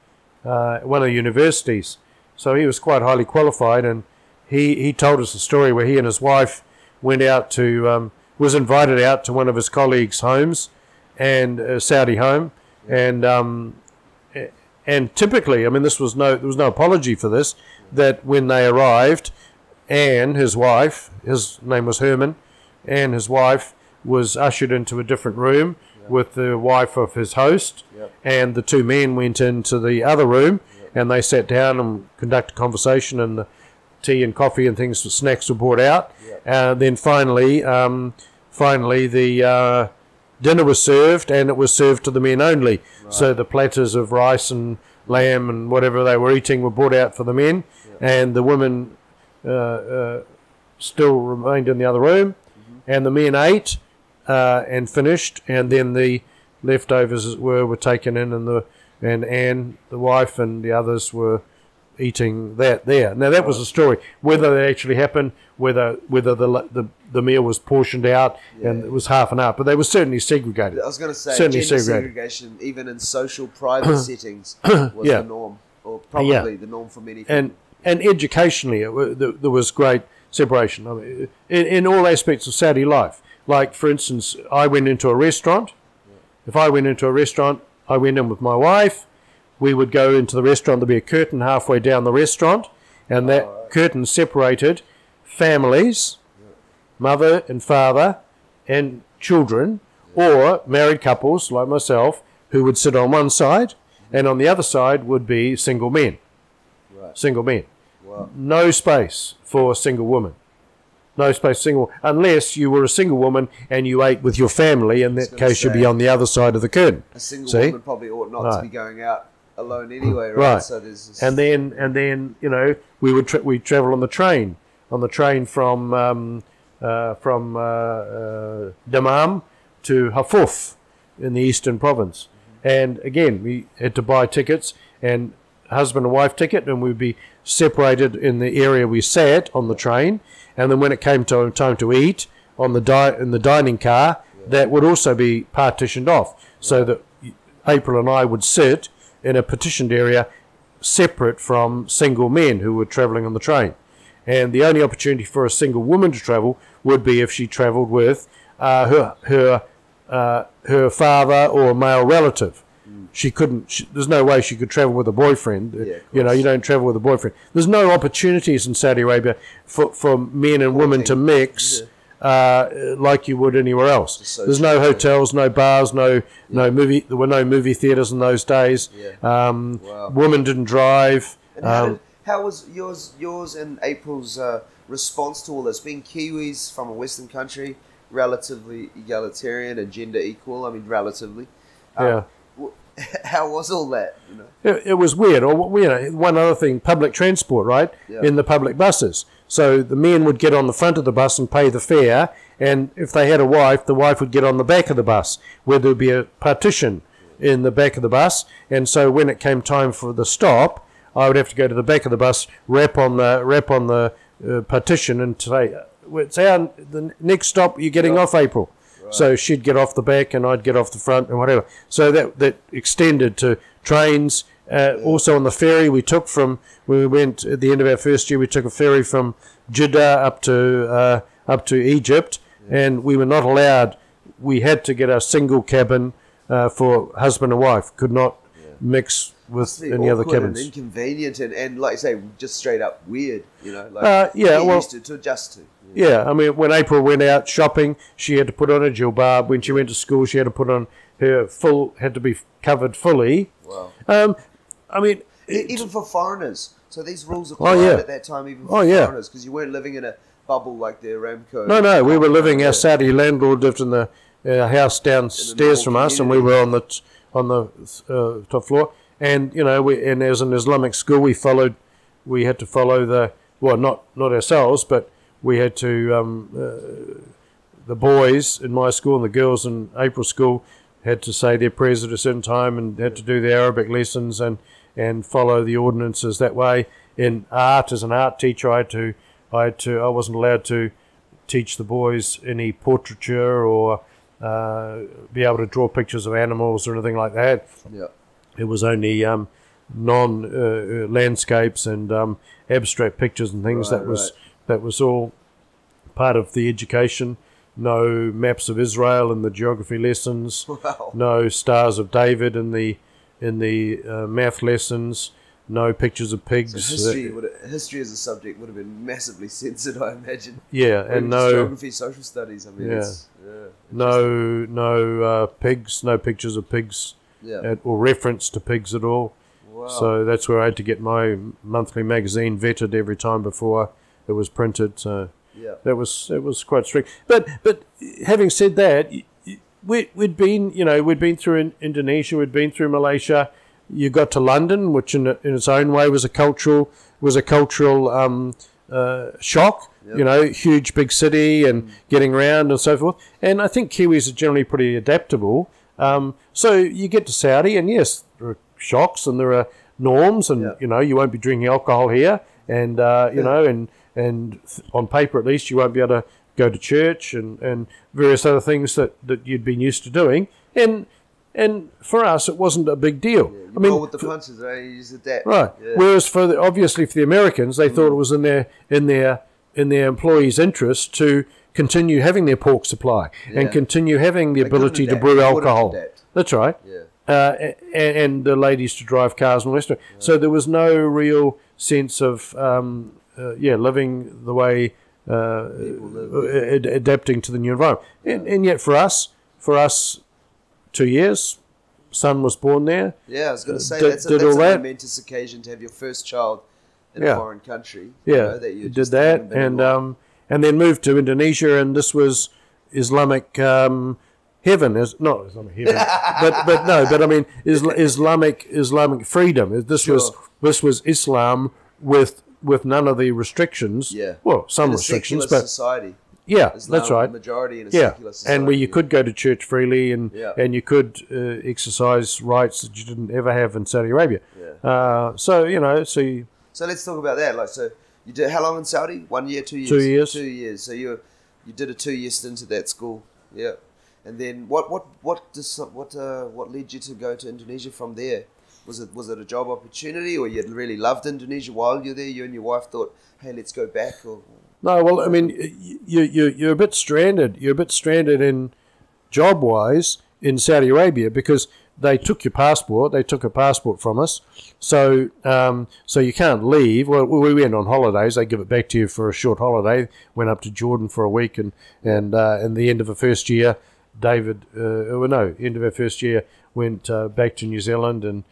S2: One of the universities, so he was quite highly qualified, and he told us a story where he and his wife went out to was invited out to one of his colleagues' homes, and a Saudi home, and typically, I mean, there was no apology for this, that when they arrived, Anne, his wife, his name was Herman, and his wife was ushered into a different room with the wife of his host, and the two men went into the other room, and they sat down and conducted conversation, and the tea and coffee and things, the snacks were brought out. Then finally the dinner was served, and it was served to the men only. Right. So the platters of rice and lamb and whatever they were eating were brought out for the men, and the women still remained in the other room, and the men ate. And finished, and then the leftovers, as it were taken in, and Anne, the wife, and the others were eating that there. Now that was a story. Whether that actually happened, whether the meal was portioned out and it was half and half, but they were certainly segregated.
S1: I was going to say gender segregation, even in social private settings, was the norm, or probably the norm for many people.
S2: And educationally, there was great separation. I mean, in all aspects of Saudi life. Like, for instance, I went into a restaurant. If I went into a restaurant, I went in with my wife. We would go into the restaurant. There'd be a curtain halfway down the restaurant, and that curtain separated families, mother and father, and children, or married couples like myself, who would sit on one side, and on the other side would be single men. Right. Single men. Wow. No space for a single woman. No space single, unless you were a single woman and you ate with your family. In that case, you'd be on the other side of the curtain.
S1: A single woman probably ought not to be going out alone anyway, right? So there's this... and
S2: then we travel on the train from Dammam to Hafuf in the Eastern Province, and again we had to buy tickets, and husband and wife ticket, and we'd be separated in the area we sat on the train. And then when it came time to eat on in the dining car, that would also be partitioned off, so that April and I would sit in a partitioned area separate from single men who were travelling on the train. And the only opportunity for a single woman to travel would be if she travelled with her father or a male relative. She couldn't. There's no way she could travel with a boyfriend. You don't travel with a boyfriend. There's no opportunities in Saudi Arabia for men and women to mix like you would anywhere else. There's no hotels, no bars, no movie. There were no movie theaters in those days. Women didn't drive.
S1: And how was yours and April's response to all this? Being Kiwis from a Western country, relatively egalitarian and gender equal. I mean, relatively. How was all that?
S2: It was weird. Or one other thing, public transport, right? In the public buses. So the men would get on the front of the bus and pay the fare, and if they had a wife, the wife would get on the back of the bus, where there would be a partition in the back of the bus. And so when it came time for the stop, I would have to go to the back of the bus, rap on the partition, and say, the next stop, you're getting off, April. Right. So she'd get off the back, and I'd get off the front, and whatever. So that extended to trains. Also on the ferry we took from, when we went at the end of our first year, we took a ferry from Jeddah up to Egypt, and we were not allowed. We had to get a single cabin for husband and wife. Could not mix with any other cabins.
S1: And inconvenient and like I say, just straight up weird. Like used to adjust to.
S2: Yeah, I mean, when April went out shopping, she had to put on a jilbab. When she went to school, she had to put on had to be covered fully.
S1: Wow.
S2: I mean,
S1: even for foreigners. So these rules applied at that time, even for foreigners, because you weren't living in a bubble like the Aramco.
S2: No, we were living. Our Saudi landlord lived in the house downstairs from us, and we were on the top floor. And and as an Islamic school, we had to follow not ourselves, but we had to the boys in my school and the girls in April's school had to say their prayers at a certain time and had to do their Arabic lessons and follow the ordinances that way. In art, as an art teacher, I wasn't allowed to teach the boys any portraiture or be able to draw pictures of animals or anything like that.
S1: Yeah.
S2: It was only landscapes and abstract pictures and things. That was all part of the education. No maps of Israel in the geography lessons.
S1: Wow.
S2: No Stars of David in the math lessons. No pictures of pigs.
S1: So history as a subject would have been massively censored, I imagine.
S2: Yeah, and no
S1: geography, social studies. I mean,
S2: no pigs, no pictures of pigs, or reference to pigs at all.
S1: Wow.
S2: So that's where I had to get my monthly magazine vetted every time before it was printed. So it was quite strict. But having said that, we'd been through Indonesia, we'd been through Malaysia. You got to London, which in its own way was a cultural shock. Yep. Huge big city and getting around and so forth. And I think Kiwis are generally pretty adaptable. So you get to Saudi, and yes, there are shocks and there are norms, and you won't be drinking alcohol here, and and on paper at least you won't be able to go to church and various other things that you'd been used to doing. And for us, it wasn't a big deal.
S1: Yeah, I mean, roll with the punches, right? You just adapt.
S2: Right. Yeah. Whereas obviously for the Americans, they thought it was in their employees' interest to continue having their pork supply and continue having the ability to brew alcohol. That's right.
S1: Yeah.
S2: And the ladies to drive cars and all that. Yeah. So there was no real sense of living the way adapting to the new environment. And yet for us. 2 years, son was born there.
S1: Yeah, I was going to say that's a momentous occasion to have your first child in a foreign country.
S2: Yeah, did that, and then moved to Indonesia, and this was Islamic heaven. Not Islamic heaven, but I mean Islamic freedom. This was Islam with none of the restrictions.
S1: Yeah,
S2: well, some restrictions, but
S1: society.
S2: Yeah,
S1: Islam,
S2: that's right.
S1: Majority in a secular society.
S2: And where you could go to church freely and you could exercise rights that you didn't ever have in Saudi Arabia.
S1: Yeah.
S2: So
S1: let's talk about that. Like, so you did how long in Saudi? 1 year, 2 years?
S2: 2 years.
S1: 2 years. So you did a 2-year stint at that school. Yeah. And then what led you to go to Indonesia from there? Was it a job opportunity, or you really loved Indonesia while you're there? You and your wife thought, hey, let's go back, or?
S2: No, well, I mean, you're a bit stranded. You're a bit stranded in job-wise in Saudi Arabia because they took your passport. They took a passport from us, so you can't leave. Well, we went on holidays. They give it back to you for a short holiday. Went up to Jordan for a week, and in the end of the first year, end of our first year went back to New Zealand and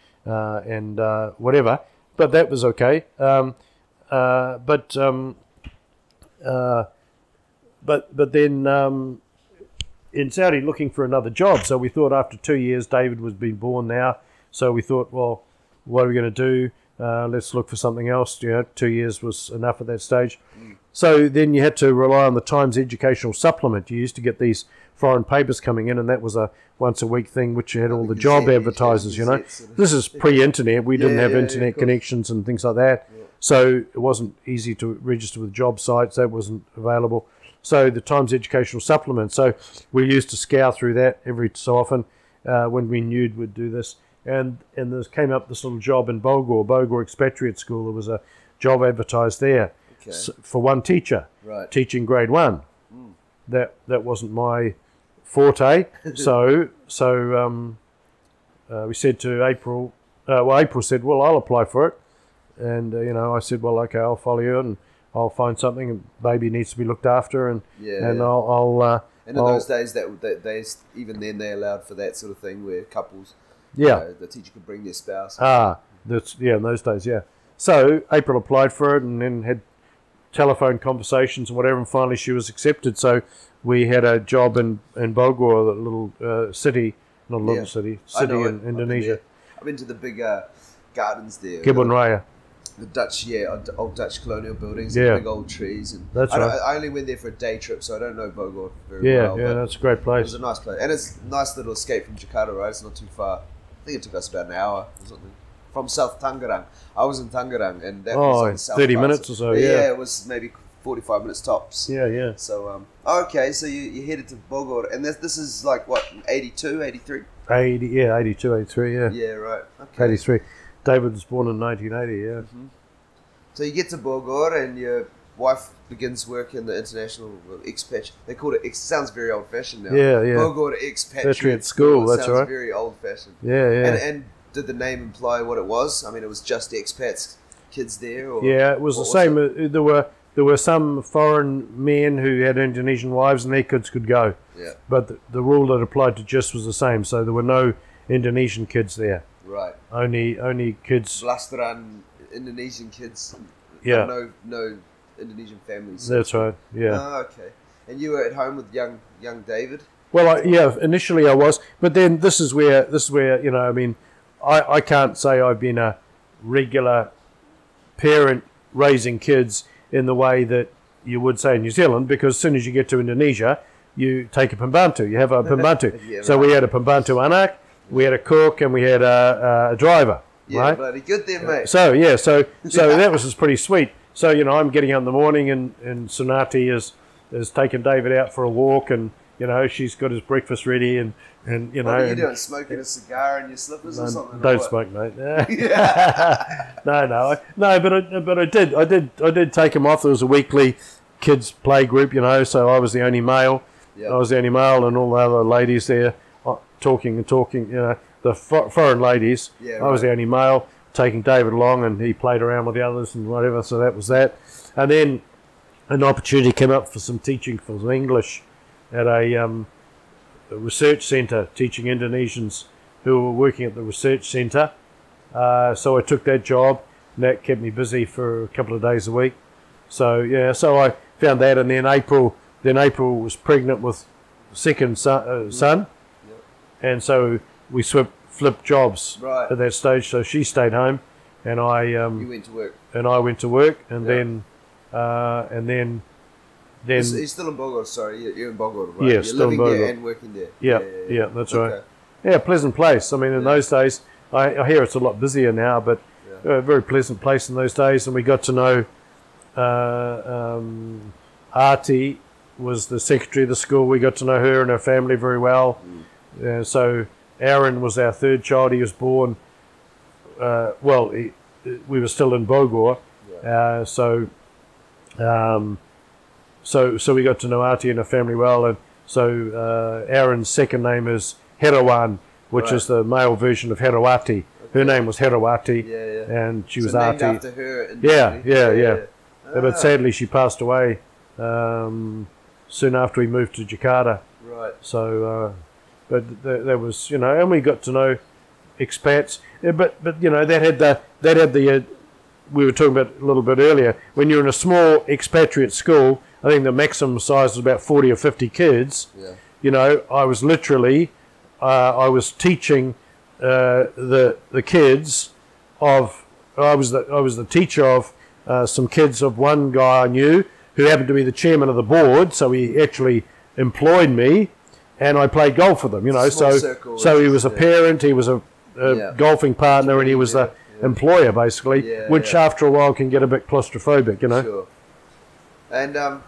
S2: whatever. But that was okay. But then in Saudi looking for another job. So we thought after 2 years, David was being born now. So we thought, well, what are we going to do? let's look for something else. 2 years was enough at that stage. So then you had to rely on the Times educational supplement. You used to get these foreign papers coming in, and that was a once a week thing, which had all the job advertisers. This is pre-internet. We didn't have internet connections and things like that, so it wasn't easy to register with job sites. That wasn't available. So the Times educational supplement. So we used to scour through that every so often when we knew we'd do this. And there came up this little job in Bogor Expatriate School. There was a job advertised there for one teacher, teaching grade 1. That wasn't my forte. So we said to April. April said, "Well, I'll apply for it." And I said, "Well, okay, I'll follow you, and I'll find something. And baby needs to be looked after, and I'll."
S1: And in those days, that they even then they allowed for that sort of thing where couples, the teacher could bring their spouse.
S2: In those days, yeah. So April applied for it, and then had telephone conversations and whatever, and finally she was accepted. So we had a job in Bogor, a little city, not a little city in Indonesia.
S1: I've been to the big gardens there.
S2: Kebun Raya.
S1: The Dutch, old Dutch colonial buildings, and big old trees. And
S2: that's right.
S1: I only went there for a day trip, so I don't know Bogor very well.
S2: Yeah, that's a great place.
S1: It was a nice place. And it's a nice little escape from Jakarta, right? It's not too far. I think it took us about an hour or something. From South Tangerang. I was in Tangerang, and that was on the south
S2: 30 minutes or so,
S1: yeah, it was maybe 45 minutes tops.
S2: Yeah.
S1: So, okay, so you headed to Bogor, and this is like, what, 82, 83?
S2: 82, 83, yeah.
S1: Yeah, right. Okay.
S2: 83. David was born in 1980, yeah.
S1: Mm-hmm. So you get to Bogor, and your wife begins work in the international expat. They call it. Sounds very old-fashioned now.
S2: Yeah.
S1: Bogor Expatriate
S2: School. That's
S1: sounds
S2: right.
S1: very old-fashioned.
S2: Yeah.
S1: And did the name imply what it was? I mean, it was just expats, kids there. Or,
S2: it was the same. There were some foreign men who had Indonesian wives, and their kids could go.
S1: Yeah.
S2: But the rule that applied to Jis was the same. So there were no Indonesian kids there.
S1: Right.
S2: Only kids.
S1: Blasteran Indonesian kids.
S2: Yeah.
S1: No Indonesian families.
S2: That's right. Yeah.
S1: Oh, okay. And you were at home with young David.
S2: Well, initially I was, but then this is where I mean, I can't say I've been a regular parent raising kids in the way that you would say in New Zealand, because as soon as you get to Indonesia, you take a pembantu. You have a pembantu. So we had a pembantu anak, we had a cook, and we had a driver.
S1: Yeah,
S2: right?
S1: Bloody good there, mate.
S2: So that was just pretty sweet. So I'm getting up in the morning, and Sunati is taking David out for a walk, and she's got his breakfast ready, and
S1: What are you doing? Smoking a cigar in your slippers or something?
S2: Don't smoke, mate. No. But I did take him off. There was a weekly kids play group, so I was the only male. Yep. I was the only male, and all the other ladies there talking. The foreign ladies.
S1: Yeah,
S2: I was the only male, taking David along, and he played around with the others and whatever. So that was that. And then an opportunity came up for some teaching for some English at a research centre, teaching Indonesians who were working at the research centre. So I took that job, and that kept me busy for a couple of days a week. So I found that, and then April was pregnant with the second son,
S1: Yep.
S2: and so we flipped jobs at that stage. So she stayed home, and
S1: you went to work,
S2: and I went to work, and then.
S1: You're still in Bogor, sorry. You're in Bogor, right?
S2: Yeah,
S1: you're
S2: still
S1: living
S2: in Bogor.
S1: there and working there.
S2: Yeah, that's right. Yeah, pleasant place. I mean, in those days, I hear it's a lot busier now, but a very pleasant place in those days. And we got to know Artie was the secretary of the school. We got to know her and her family very well. So Aaron was our third child. He was born, we were still in Bogor. So we got to know Artie and her family well, and so Aaron's second name is Herawan, which is the male version of Herawati. Her name was Herawati, and she was
S1: named
S2: Artie.
S1: After her.
S2: Yeah. But sadly, she passed away soon after we moved to Jakarta.
S1: Right.
S2: So, but there was, and we got to know expats. But that had the we were talking about a little bit earlier. When you're in a small expatriate school, I think the maximum size was about 40 or 50 kids.
S1: Yeah.
S2: I was literally, I was teaching the kids of I was the teacher of some kids of one guy I knew who happened to be the chairman of the board, so he actually employed me, and I played golf with him. You know, so he was a parent, he was a golfing partner, and he was the employer basically, which after a while can get a bit claustrophobic. You know.
S1: Sure. And now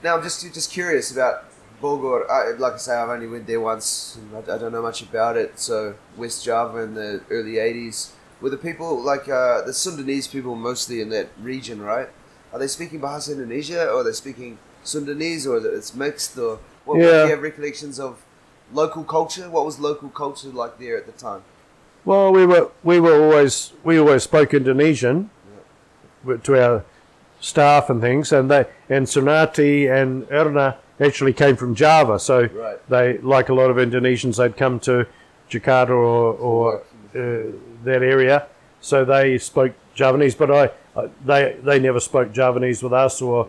S1: I'm just curious about Bogor. Like I say, I've only went there once. I don't know much about it. So West Java in the early '80s. Were the people like the Sundanese people mostly in that region, right? Are they speaking Bahasa Indonesia, or are they speaking Sundanese, or it's mixed? Or do you have recollections of local culture? What was local culture like there at the time?
S2: Well, we always spoke Indonesian to our staff and things, and Sunati and Erna actually came from Java, so they, like a lot of Indonesians, they'd come to Jakarta or that area, so they spoke Javanese, but they never spoke Javanese with us or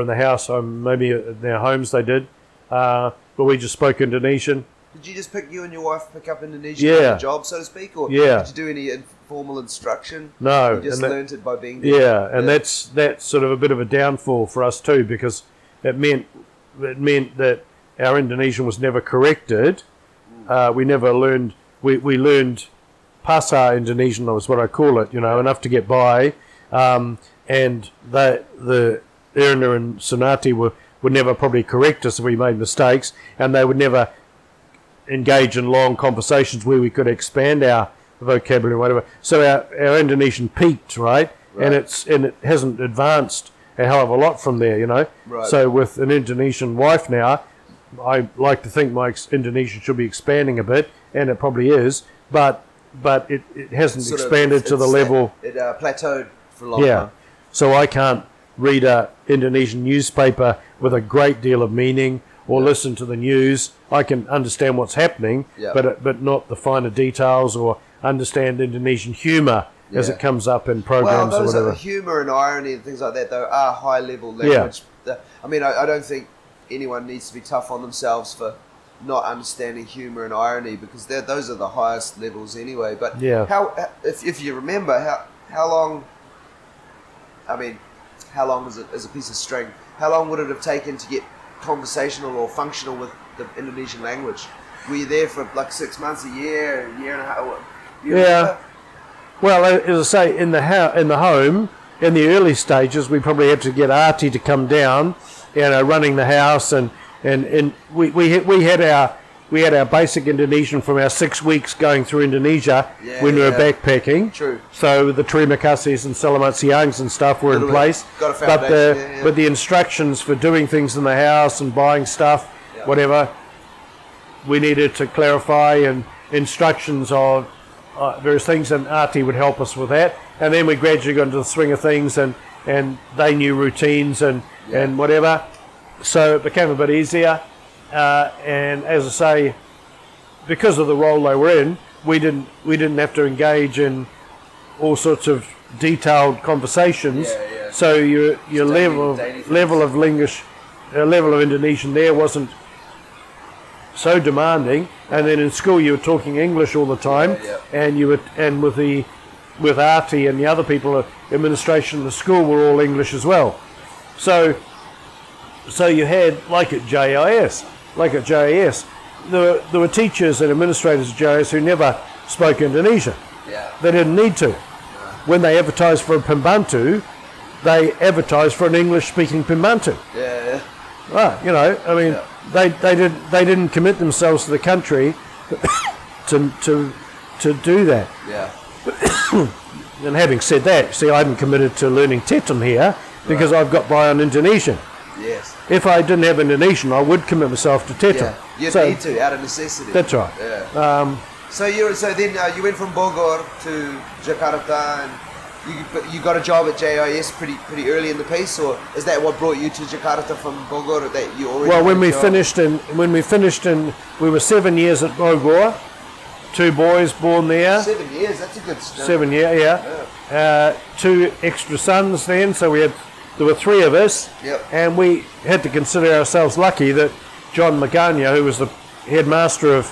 S2: in the house. Maybe in their homes they did, but we just spoke Indonesian.
S1: Did you and your wife pick up Indonesian on the job, so to speak, or did you do any informal instruction?
S2: No,
S1: you just learned it by being there.
S2: Yeah, and that's sort of a bit of a downfall for us too, because it meant that our Indonesian was never corrected. We never learned. We learned Pasar Indonesian, is what I call it. You know, enough to get by. And the Erna and Sunati would never probably correct us if we made mistakes, and they would never engage in long conversations where we could expand our vocabulary or whatever. So our Indonesian peaked, right? And it hasn't advanced a hell of a lot from there, you know. So with an Indonesian wife now, I like to think my Indonesian should be expanding a bit, and it probably is, but it hasn't expanded to the level.
S1: It plateaued for a long time.
S2: So I can't read a Indonesian newspaper with a great deal of meaning, or listen to the news. I can understand what's happening, but not the finer details, or understand Indonesian humour as it comes up in programs or whatever.
S1: Humour and irony and things like that, though, are high-level language. I mean, I don't think anyone needs to be tough on themselves for not understanding humour and irony, because those are the highest levels anyway. But if you remember, how long? I mean, how long is it as a piece of string? How long would it have taken to get conversational or functional with the Indonesian language? Were you there for like 6 months, a year and a half? Remember?
S2: Well, as I say, in the home, in the early stages, we probably had to get Artie to come down, you know, running the house, and we had our basic Indonesian from our 6 weeks going through Indonesia when we were backpacking.
S1: True.
S2: So the terima kasihs and selamat siangs and stuff were in place.
S1: Got a foundation,
S2: but the instructions for doing things in the house and buying stuff, whatever, we needed to clarify, and instructions of various things, and Artie would help us with that. And then we gradually got into the swing of things, and they knew routines and whatever. So it became a bit easier. And as I say, because of the role they were in, we didn't have to engage in all sorts of detailed conversations. So your level of English, level of Indonesian there wasn't so demanding. And then in school you were talking English all the time, and with Artie and the other people, administration of the school were all English as well. So you had, like at JIS, there were teachers and administrators at JIS who never spoke Indonesian. They didn't need to. When they advertised for a Pembantu, they advertised for an English-speaking Pembantu. Right, you know, I mean, they didn't commit themselves to the country to do that. And having said that, see, I haven't committed to learning Teton here because I've got by on Indonesian. If I didn't have Indonesian, I would commit myself to Teton.
S1: You'd need to, out of necessity.
S2: That's right.
S1: So then you went from Bogor to Jakarta, and you got a job at JIS pretty early in the piece, or is that what brought you to Jakarta from Bogor? That you already
S2: when we finished in, we were 7 years at Bogor, 2 boys born there.
S1: 7 years, that's a good start.
S2: 7 years, 2 extra sons then, so there were 3 of us, and we had to consider ourselves lucky that John Magana, who was the headmaster of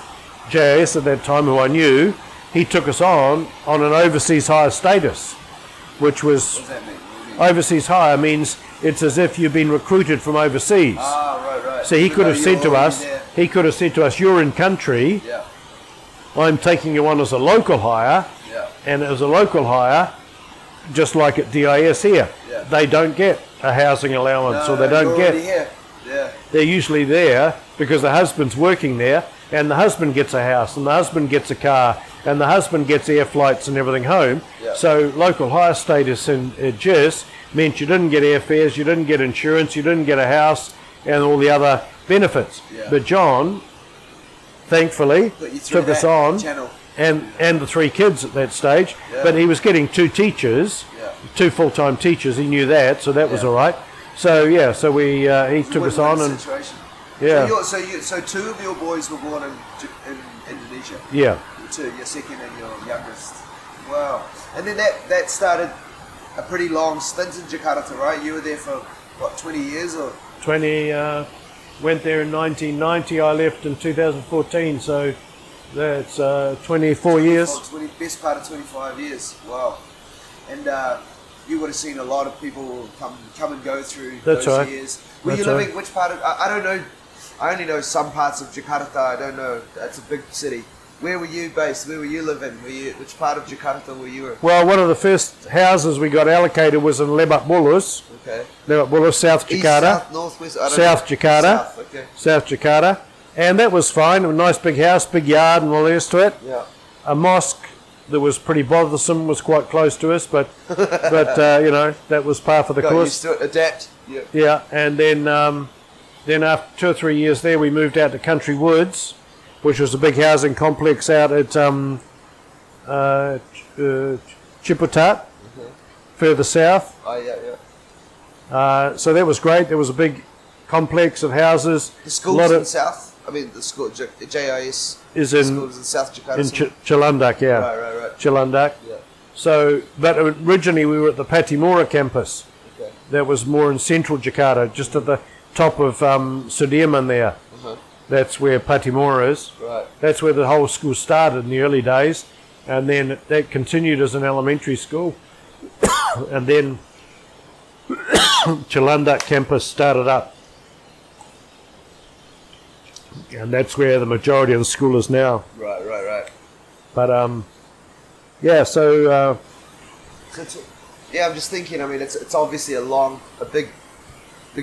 S2: JIS at that time, who I knew, he took us on an overseas hire status, which was...
S1: What does that mean?
S2: Overseas hire means it's as if you've been recruited from overseas.
S1: Ah, right.
S2: So he could have said to us, you're in country,
S1: Yeah.
S2: I'm taking you on as a local hire,
S1: Yeah.
S2: and as a local hire, just like at DIS here,
S1: Yeah.
S2: they don't get a housing allowance, or they don't get...
S1: Here. Yeah.
S2: They're usually there because the husband's working there, and the husband gets a house, and the husband gets a car, and the husband gets air flights and everything home.
S1: Yeah.
S2: So local hire status in GIS meant you didn't get airfares, you didn't get insurance, you didn't get a house, and all the other benefits.
S1: Yeah.
S2: But John, thankfully, took us on, and the 3 kids at that stage.
S1: Yeah.
S2: But he was getting 2 teachers,
S1: Yeah.
S2: 2 full-time teachers. He knew that, so that was all right. So yeah, so we he took us on, and
S1: situation.
S2: yeah,
S1: So 2 of your boys were born in Indonesia.
S2: yeah.
S1: 2, your second and your youngest. Wow. And then that started a pretty long stint in Jakarta, right? You were there for what, 20 years or?
S2: 20, went there in 1990, I left in 2014, so that's 24 years.
S1: Best part of 25 years, wow. And you would have seen a lot of people come and go through
S2: That's
S1: those
S2: right.
S1: years. Were
S2: That's
S1: you living,
S2: right.
S1: which part of, I don't know, I only know some parts of Jakarta, I don't know, it's a big city. Where were you based? Where were you living? Which part of Jakarta were you in?
S2: Well, one of the first houses we got allocated was in Lebak Bulus.
S1: Okay.
S2: Lebak Bulus, South
S1: East,
S2: Jakarta.
S1: South, northwest? I don't
S2: South
S1: know.
S2: Jakarta.
S1: South, okay.
S2: South Jakarta. And that was fine. A nice big house, big yard and all the rest to it.
S1: Yeah.
S2: A mosque that was pretty bothersome was quite close to us, but you know, that was par for the
S1: Got
S2: course.
S1: used to it, adapt. Yeah.
S2: Yeah, and then after 2 or 3 years there, we moved out to Country Woods, which was a big housing complex out at Ciputat, further south.
S1: Oh, yeah.
S2: So that was great. There was a big complex of houses.
S1: The school's in South? I mean, the school, JIS
S2: is
S1: the
S2: in
S1: school is in South Jakarta.
S2: in Cilandak, yeah.
S1: Right.
S2: Cilandak.
S1: Yeah.
S2: So, but originally we were at the Patimura campus.
S1: Okay.
S2: That was more in central Jakarta, just at the top of Sudirman there.
S1: Uh-huh.
S2: That's where Patimura is.
S1: Right.
S2: That's where the whole school started in the early days, and then that continued as an elementary school, and then Cilandak campus started up, and that's where the majority of the school is now.
S1: Right.
S2: But yeah, so
S1: Yeah, I'm just thinking, I mean, it's obviously a big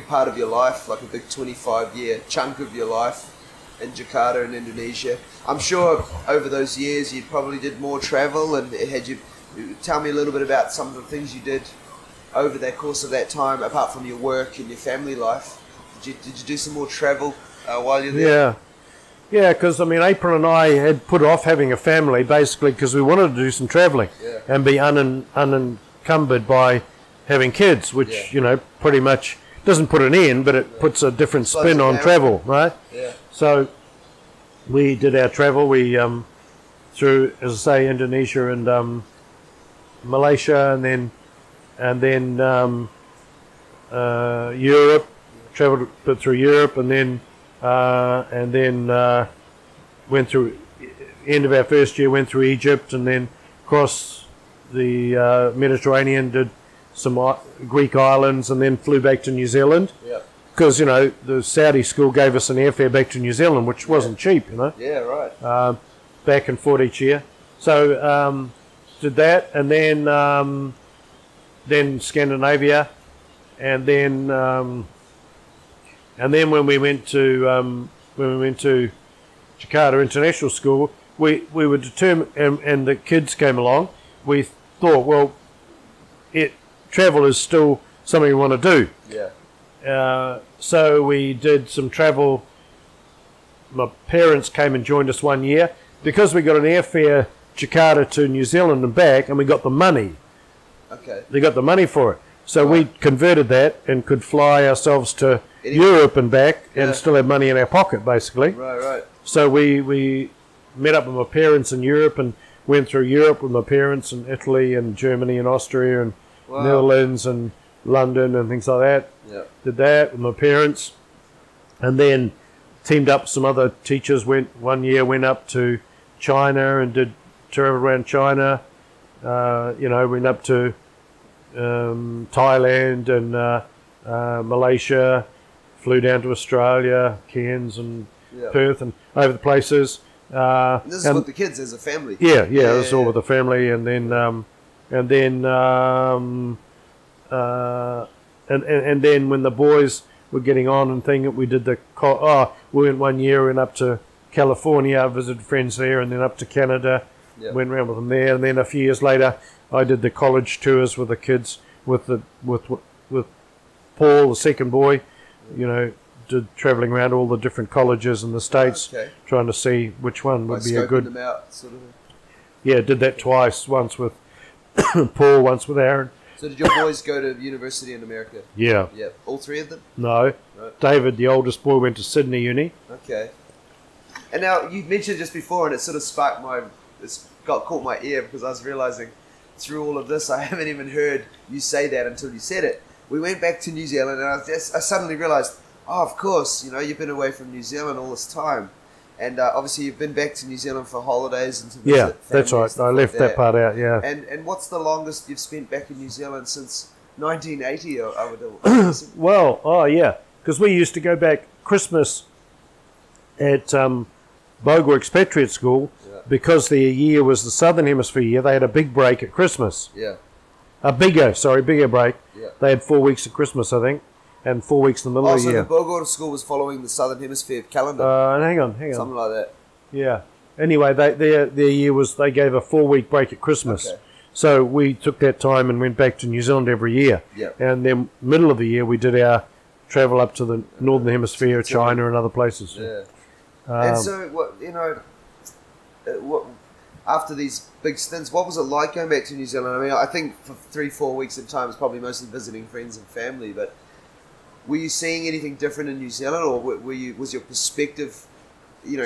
S1: part of your life, like a big 25-year chunk of your life in Jakarta in Indonesia. I'm sure over those years you probably did more travel, and tell me a little bit about some of the things you did over the course of that time, apart from your work and your family life. Did you do some more travel while you're there?
S2: Yeah, because I mean, April and I had put off having a family basically because we wanted to do some travelling and be unencumbered by having kids, which you know pretty much doesn't put an end, but it puts a different spin on travel, right?
S1: Yeah.
S2: So we did our travel. We through, as I say, Indonesia and Malaysia, and then Europe. Travelled a bit through Europe, and then went through. End of our first year, went through Egypt, and then across the Mediterranean, did some Greek islands, and then flew back to New Zealand.
S1: Yeah.
S2: Because, you know, the Saudi school gave us an airfare back to New Zealand, which wasn't cheap, you know.
S1: Yeah, right.
S2: Back and forth each year. So did that, and then Scandinavia, and then when we went to Jakarta International School, we were determined, and the kids came along. We thought, well, travel is still something we want to do.
S1: Yeah.
S2: So we did some travel. My parents came and joined us 1 year because we got an airfare Jakarta to New Zealand and back, and we got the money.
S1: Okay.
S2: They got the money for it. So we converted that and could fly ourselves to Europe and back and still have money in our pocket, basically.
S1: Right.
S2: So we met up with my parents in Europe and went through Europe with my parents in Italy and Germany and Austria and Netherlands and London and things like that.
S1: Yeah.
S2: Did that with my parents. And then teamed up with some other teachers. Went 1 year, went up to China and did travelled around China. Went up to Thailand and Malaysia, flew down to Australia, Cairns and Perth and over the places.
S1: This is with the kids as a family.
S2: Yeah, this is all with the family, and then when the boys were getting on and thing, we did we went one year, went up to California, visited friends there, and then up to Canada, went around with them there, and then a few years later, I did the college tours with the kids with Paul, the second boy, travelling around all the different colleges in the States, trying to see which one would be a good.
S1: Them out, sort of.
S2: Yeah, did that twice. Once with Paul, once with Aaron.
S1: So did your boys go to university in America?
S2: Yeah.
S1: Yeah, all three of them?
S2: No. Right. David, the oldest boy, went to Sydney Uni.
S1: Okay. And now you mentioned just before, and it sort of caught my ear because I was realising through all of this, I haven't even heard you say that until you said it. We went back to New Zealand, and I suddenly realised, of course, you've been away from New Zealand all this time. And obviously you've been back to New Zealand for holidays and to visit family.
S2: That's right. I left that part out, yeah.
S1: And what's the longest you've spent back in New Zealand since 1980? I would
S2: Well, because we used to go back Christmas at Bogle Expatriate School because the year was the Southern Hemisphere year. They had a big break at Christmas.
S1: Yeah.
S2: A bigger break.
S1: Yeah.
S2: They had 4 weeks at Christmas, I think. And 4 weeks in the middle of the year.
S1: So the Bogle School was following the Southern Hemisphere calendar?
S2: Hang on.
S1: Something like that.
S2: Yeah. Anyway, their year was, they gave a 4-week break at Christmas.
S1: Okay.
S2: So we took that time and went back to New Zealand every year.
S1: Yeah.
S2: And then middle of the year, we did our travel up to the Northern Hemisphere, China and other places.
S1: Yeah. And so, after these big stints, what was it like going back to New Zealand? I mean, I think for 3-4 weeks at a time, it's probably mostly visiting friends and family, but were you seeing anything different in New Zealand, or was your perspective,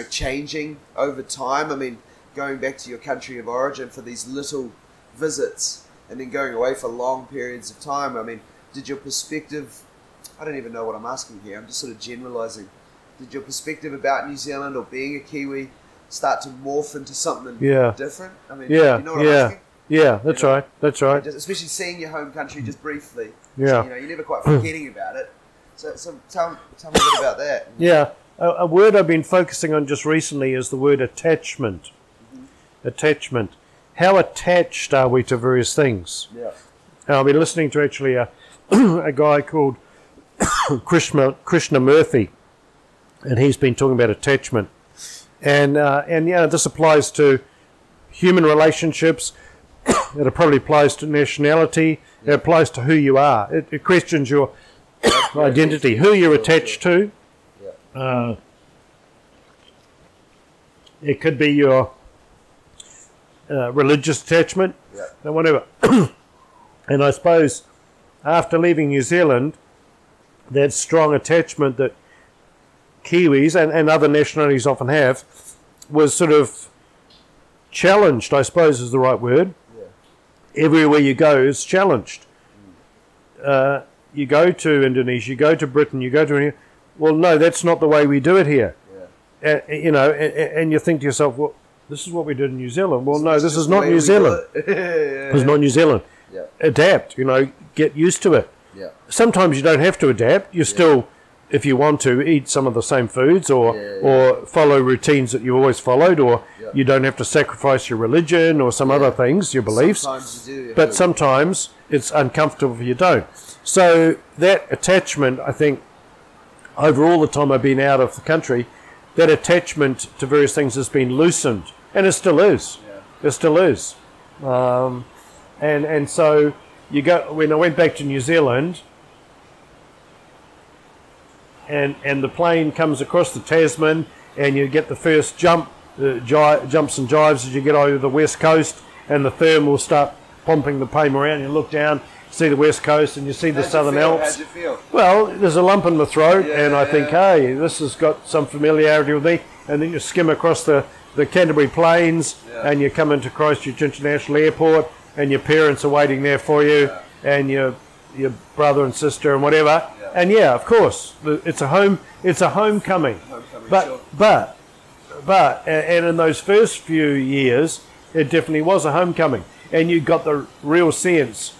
S1: changing over time? I mean, going back to your country of origin for these little visits and then going away for long periods of time. I mean, did your perspective, I don't even know what I'm asking here, I'm just sort of generalising. Did your perspective about New Zealand or being a Kiwi start to morph into something different? I mean, you know what I'm asking?
S2: Yeah, that's right. That's right.
S1: Especially seeing your home country just briefly.
S2: Yeah.
S1: So, you're never quite forgetting about it. So tell me a bit about that.
S2: Yeah. A word I've been focusing on just recently is the word attachment. Mm-hmm. Attachment. How attached are we to various things?
S1: Yeah.
S2: Now, I've been listening to actually a guy called Krishnamurthy, and he's been talking about attachment. And this applies to human relationships. It probably applies to nationality. It applies to who you are. It questions your identity, who you're attached to. It could be your religious attachment, and whatever. And I suppose after leaving New Zealand, that strong attachment that Kiwis and other nationalities often have was sort of challenged, I suppose is the right word. Everywhere you go is challenged. You go to Indonesia, you go to Britain, you go to... Well, no, that's not the way we do it here. And you think to yourself, well, this is what we did in New Zealand. Well, no, this is not New Zealand. This is not New Zealand. Adapt, get used to it. Sometimes you don't have to adapt. You still, if you want to, eat some of the same foods or follow routines that you always followed, or you don't have to sacrifice your religion or some other things, your beliefs.
S1: Sometimes you do.
S2: But sometimes it's uncomfortable if you don't. So that attachment, I think, over all the time I've been out of the country, that attachment to various things has been loosened, and it still is. It still is. And so you go. When I went back to New Zealand, and the plane comes across the Tasman, and you get the first jumps and jives as you get over the west coast, and the thermal start pumping the plane around. You look down, see the west coast, and you see the Southern Alps.
S1: How'd you feel?
S2: Well, there's a lump in my throat, and I think, hey, this has got some familiarity with me. And then you skim across the Canterbury Plains, and you come into Christchurch International Airport, and your parents are waiting there for you, and your brother and sister and whatever. And of course, it's a homecoming. But in those first few years, It definitely was a homecoming. And you got the real sense.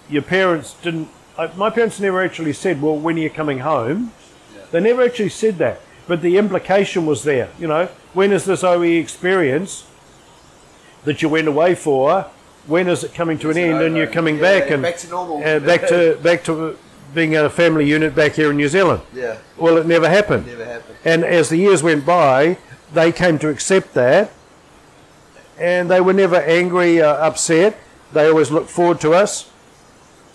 S2: Your parents didn't... my parents never actually said, well, when are you coming home? Yeah. They never actually said that. But the implication was there. You know, when is this OE experience that you went away for, when is it coming to an end and you're coming back and
S1: back to normal,
S2: back to being a family unit back here in New Zealand?
S1: Yeah.
S2: Well, it never happened. And as the years went by, they came to accept that, and they were never angry, upset. They always looked forward to us,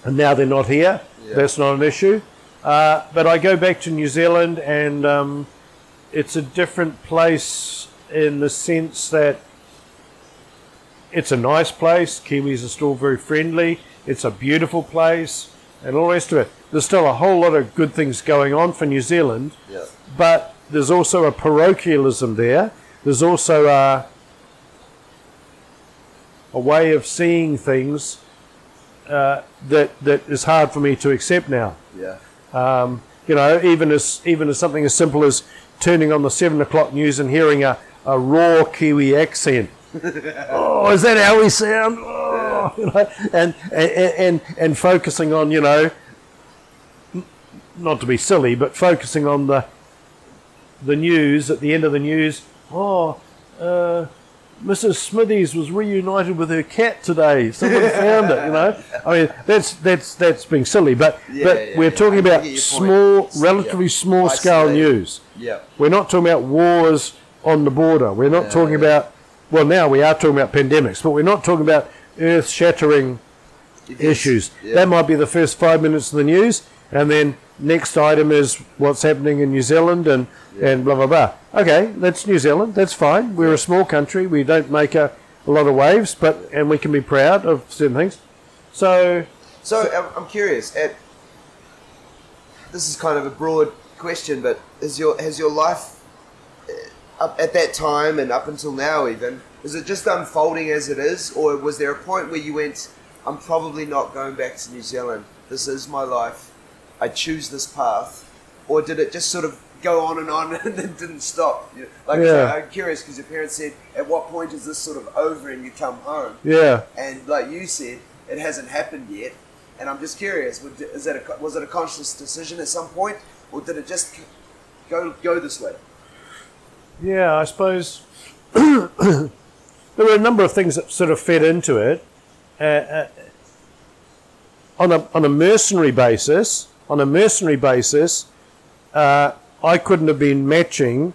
S2: and now they're not here. Yeah. That's not an issue. But I go back to New Zealand, and it's a different place in the sense that it's a nice place. Kiwis are still very friendly. It's a beautiful place, and all the rest of it. There's still a whole lot of good things going on for New Zealand, but there's also a parochialism there. There's also a way of seeing things that is hard for me to accept now.
S1: Yeah.
S2: You know, even as something as simple as turning on the 7 o'clock news and hearing a raw Kiwi accent. Oh, is that how we sound? Oh, you know, and focusing on, you know, not to be silly, but focusing on the news at the end of the news. Oh, Mrs. Smithies was reunited with her cat today. Someone found it, you know. I mean, that's being silly, but we're talking about small, relatively small scale news.
S1: Yeah.
S2: We're not talking about wars on the border. We're not talking about, well, now we are talking about pandemics, but we're not talking about earth-shattering issues. Yeah. That might be the first 5 minutes of the news, and then next item is what's happening in New Zealand and blah, blah, blah. Okay, that's New Zealand. That's fine. We're a small country. We don't make a lot of waves, and we can be proud of certain things. So
S1: I'm curious. This is kind of a broad question, but has your life up at that time and up until now even, is it just unfolding as it is, or was there a point where you went, I'm probably not going back to New Zealand. This is my life. I choose this path, or did it just sort of go on and then didn't stop? I'm curious because your parents said, at what point is this sort of over and you come home?
S2: Yeah.
S1: And like you said, it hasn't happened yet, and I'm just curious, was it a conscious decision at some point, or did it just go this way?
S2: Yeah, I suppose there were a number of things that sort of fed into it. On a mercenary basis, I couldn't have been matching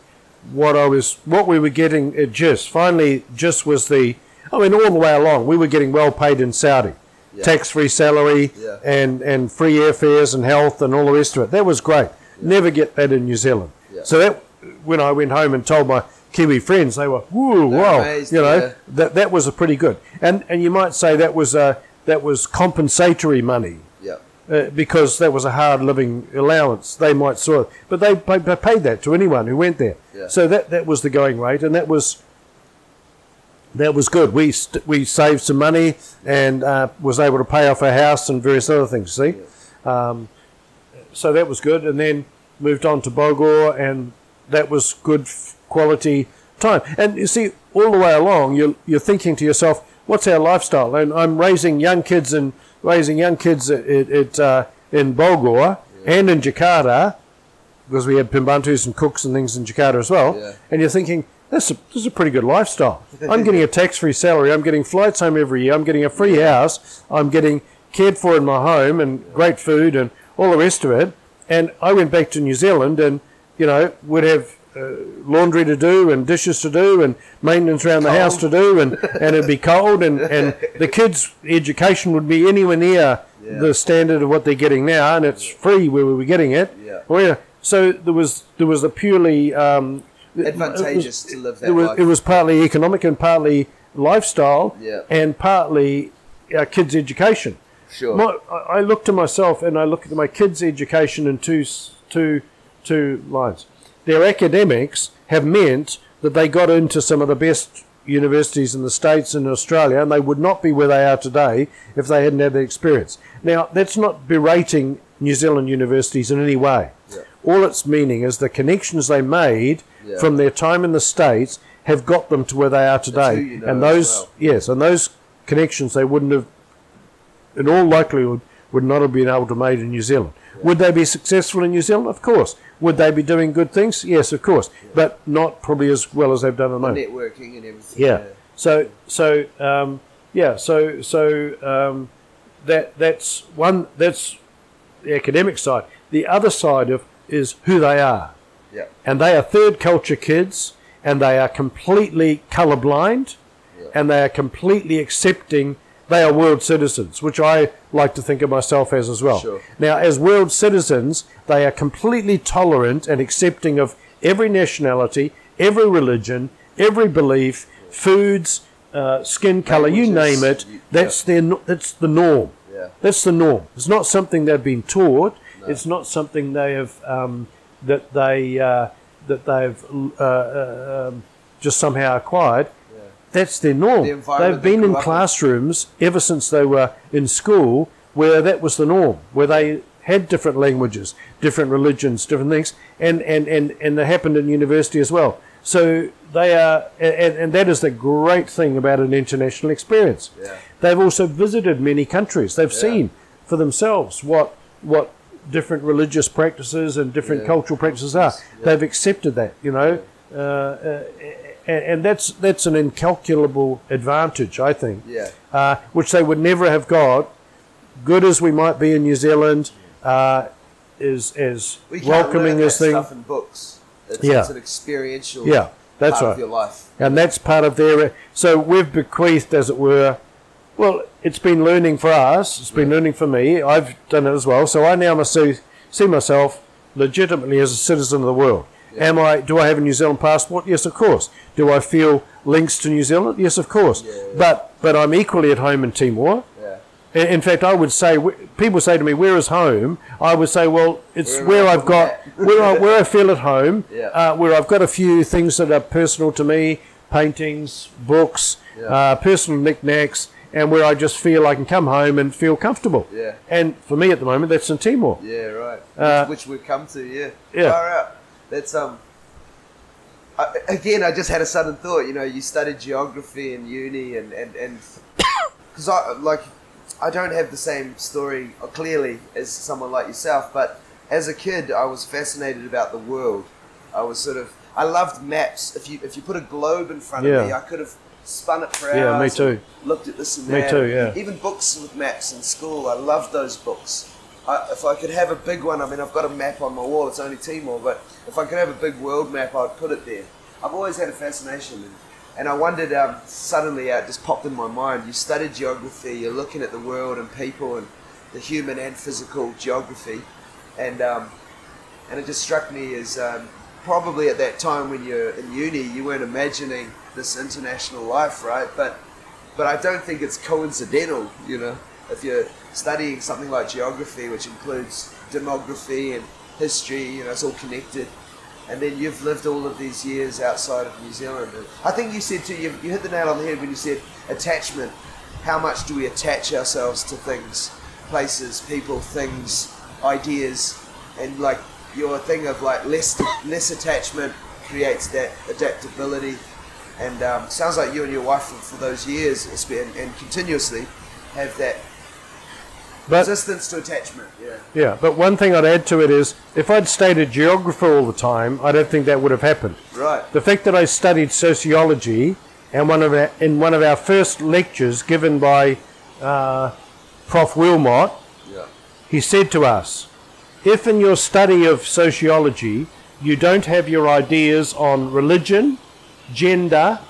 S2: what we were getting at GIS. Finally, GIS was all the way along, we were getting well paid in Saudi. Yeah. Tax-free salary and free airfares and health and all the rest of it. That was great. Yeah. Never get that in New Zealand. Yeah. So that, when I went home and told my Kiwi friends, they were, wow, amazed, you know, that was a pretty good. And you might say that was compensatory money. Because that was a hard living allowance, they might sort of, but they paid that to anyone who went there. Yeah. So that was the going rate, and that was good. We saved some money and was able to pay off our house and various other things. See, so that was good, and then moved on to Bogor, and that was good quality time. And you see, all the way along, you're thinking to yourself, what's our lifestyle? And I'm raising young kids in Bogor and in Jakarta, because we had Pembantus and cooks and things in Jakarta as well. Yeah. And you're thinking, this is a pretty good lifestyle. I'm getting a tax-free salary. I'm getting flights home every year. I'm getting a free house. I'm getting cared for in my home and great food and all the rest of it. And I went back to New Zealand and, you know, would have laundry to do and dishes to do and maintenance around the house to do, and it'd be cold, and the kids' education would be anywhere near the standard of what they're getting now, and it's free where we were getting it. So there was a purely
S1: advantageous to live that life.
S2: It was partly economic and partly lifestyle and partly our kids' education.
S1: Sure.
S2: I look to myself and I look at my kids' education in two lines. Their academics have meant that they got into some of the best universities in the States and Australia, and they would not be where they are today if they hadn't had the experience. Now, that's not berating New Zealand universities in any way. All it's meaning is the connections they made from their time in the States have got them to where they are today.
S1: Who you know
S2: And those,
S1: as well.
S2: yes, and those connections they wouldn't have, in all likelihood, would not have been able to made in New Zealand. Yeah. Would they be successful in New Zealand? Of course. Would they be doing good things? Yes, of course. Yeah. But not probably as well as they've done at the moment.
S1: Networking and everything.
S2: Yeah. That's one. That's the academic side. The other side is who they are.
S1: Yeah.
S2: And they are third culture kids, and they are completely colourblind, and they are completely accepting. They are world citizens, which I like to think of myself as well.
S1: Sure.
S2: Now, as world citizens, they are completely tolerant and accepting of every nationality, every religion, every belief, foods, skin colour, you name it. That's that's the norm.
S1: Yeah.
S2: That's the norm. It's not something they've been taught.
S1: No.
S2: It's not something they have just somehow acquired. That's their norm. They've been in classrooms ever since they were in school where that was the norm, where they had different languages, different religions, different things, and they happened in university as well. So they are, and that is the great thing about an international experience.
S1: Yeah.
S2: They've also visited many countries. They've seen for themselves what different religious practices and different cultural practices are. Yeah. They've accepted that, you know. And that's an incalculable advantage, I think, which they would never have got, good as we might be in New Zealand, is as welcoming as thing.
S1: Stuff in books. It's an experiential
S2: that's
S1: part of your life.
S2: And that's part of their... So we've bequeathed, as it were... Well, it's been learning for us. It's been learning for me. I've done it as well. So I now must see myself legitimately as a citizen of the world. Yeah. Do I have a New Zealand passport? Yes, of course. Do I feel links to New Zealand? Yes, of course. But I'm equally at home in Timor. Yeah. In fact, I would say, people say to me, "Where is home?" I would say, "Well, it's where I've got where I feel at home. Where I've got a few things that are personal to me, paintings, books, personal knickknacks, and where I just feel I can come home and feel comfortable." Yeah. And for me at the moment, that's in Timor.
S1: Yeah, right. Which we've come to. Yeah. Far out. That's again, I just had a sudden thought. You know, you studied geography in uni, and because I don't have the same story clearly as someone like yourself, but as a kid, I was fascinated about the world. I loved maps. If you put a globe in front of me, I could have spun it for hours.
S2: Yeah, me too.
S1: Looked at this and that.
S2: Me too. Yeah.
S1: Even books with maps in school, I loved those books. If I could have a big one, I mean, I've got a map on my wall, it's only Timor, but if I could have a big world map, I'd put it there. I've always had a fascination, and I wondered, suddenly it just popped in my mind, you studied geography, you're looking at the world and people and the human and physical geography, and it just struck me as probably at that time when you're in uni, you weren't imagining this international life, right? But I don't think it's coincidental, you know, if you're studying something like geography, which includes demography and history, you know, it's all connected. And then you've lived all of these years outside of New Zealand. And I think you said too, you hit the nail on the head when you said attachment. How much do we attach ourselves to things, places, people, things, ideas, and like your thing of like less attachment creates that adaptability. And sounds like you and your wife for those years and continuously have that resistance to attachment.
S2: Yeah, but one thing I'd add to it is, if I'd stayed a geographer all the time, I don't think that would have happened.
S1: Right.
S2: The fact that I studied sociology, and in one of our first lectures given by Prof. Wilmot, he said to us, if in your study of sociology you don't have your ideas on religion, gender,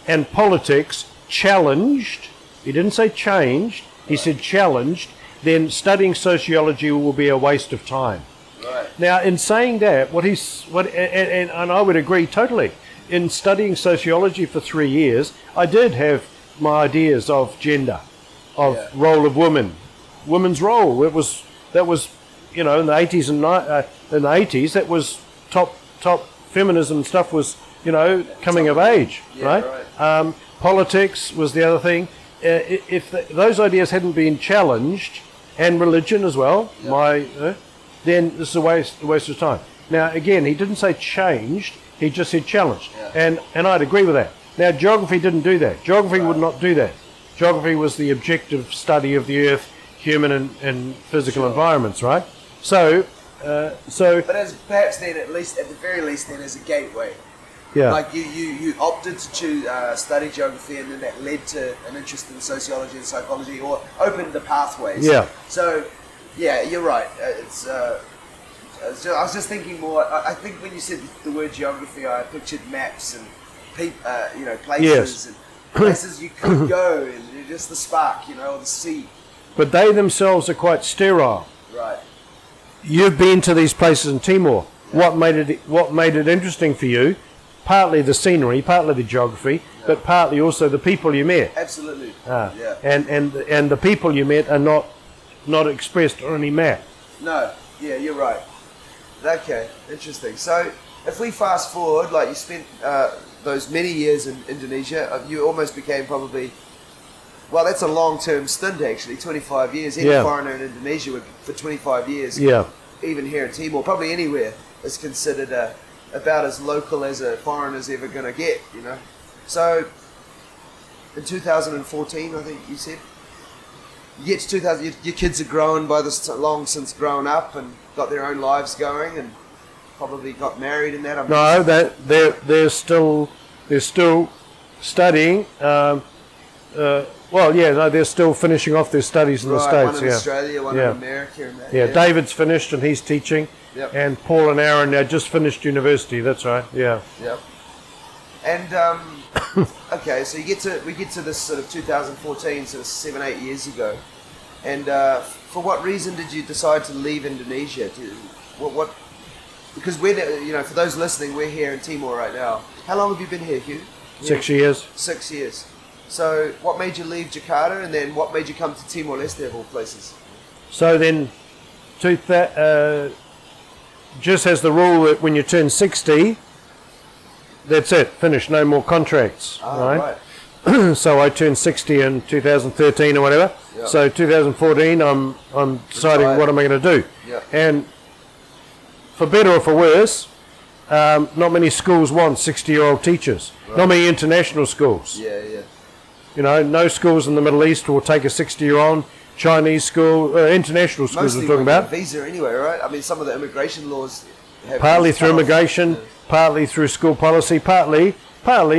S2: and politics challenged, he didn't say changed, he said challenged, then studying sociology will be a waste of time. Right. Now, in saying that, and I would agree totally. In studying sociology for 3 years, I did have my ideas of gender, of role of women, women's role. That was, you know, in the 80s and 80s, that was top feminism stuff was, you know, coming of age, right? Politics was the other thing. If those ideas hadn't been challenged, and religion as well, then this is a waste of time. Now, again, he didn't say changed. He just said challenged.
S1: Yeah.
S2: And I'd agree with that. Now, geography didn't do that. Geography would not do that. Geography was the objective study of the Earth, human and physical environments, right? So...
S1: But as perhaps then, at the very least, then as a gateway.
S2: Yeah.
S1: Like you opted to choose study geography, and then that led to an interest in sociology and psychology, or opened the pathways.
S2: Yeah.
S1: So, yeah, you're right. I was just thinking more. I think when you said the word geography, I pictured maps and places and places you could go, and just the spark, or the sea.
S2: But they themselves are quite sterile.
S1: Right.
S2: You've been to these places in Timor. Yeah. What made it interesting for you? Partly the scenery, partly the geography, but partly also the people you met.
S1: Absolutely.
S2: Yeah. And the people you met are not expressed on any map.
S1: No. Yeah, you're right. Okay, interesting. So if we fast forward, like you spent those many years in Indonesia, you almost became probably, well, that's a long-term stint actually, 25 years. Any foreigner in Indonesia would, for 25 years, even here in Timor, probably anywhere, is considered about as local as a foreigner's ever going to get, So in 2014, I think you said, you get to 2000, your kids are grown by this long since grown up and got their own lives going, and probably got married in that.
S2: No, they're still studying. They're still finishing off their studies in the States.
S1: One in Australia, one in America. And that,
S2: yeah, David's finished and he's teaching.
S1: Yep.
S2: And Paul and Aaron now just finished university. That's right. Yeah.
S1: Yep. And okay, so we get to this sort of 2014, sort of 7-8 years ago, and for what reason did you decide to leave Indonesia? Because we're for those listening, we're here in Timor right now. How long have you been here, Hugh?
S2: 6 years.
S1: 6 years. So what made you leave Jakarta, and then what made you come to Timor-Leste of all places?
S2: So then, just as the rule that when you turn 60, that's it, finished, no more contracts, right? So I turned 60 in 2013 or whatever. Yep. So 2014, I'm deciding what am I going to do.
S1: Yep.
S2: And for better or for worse, not many schools want 60-year-old teachers. Right. Not many international schools.
S1: Yeah.
S2: No schools in the Middle East will take a 60-year-old. Chinese school, international schools we're talking about.
S1: Visa anyway, right? I mean, some of the immigration laws have
S2: partly through immigration, partly through school policy, partly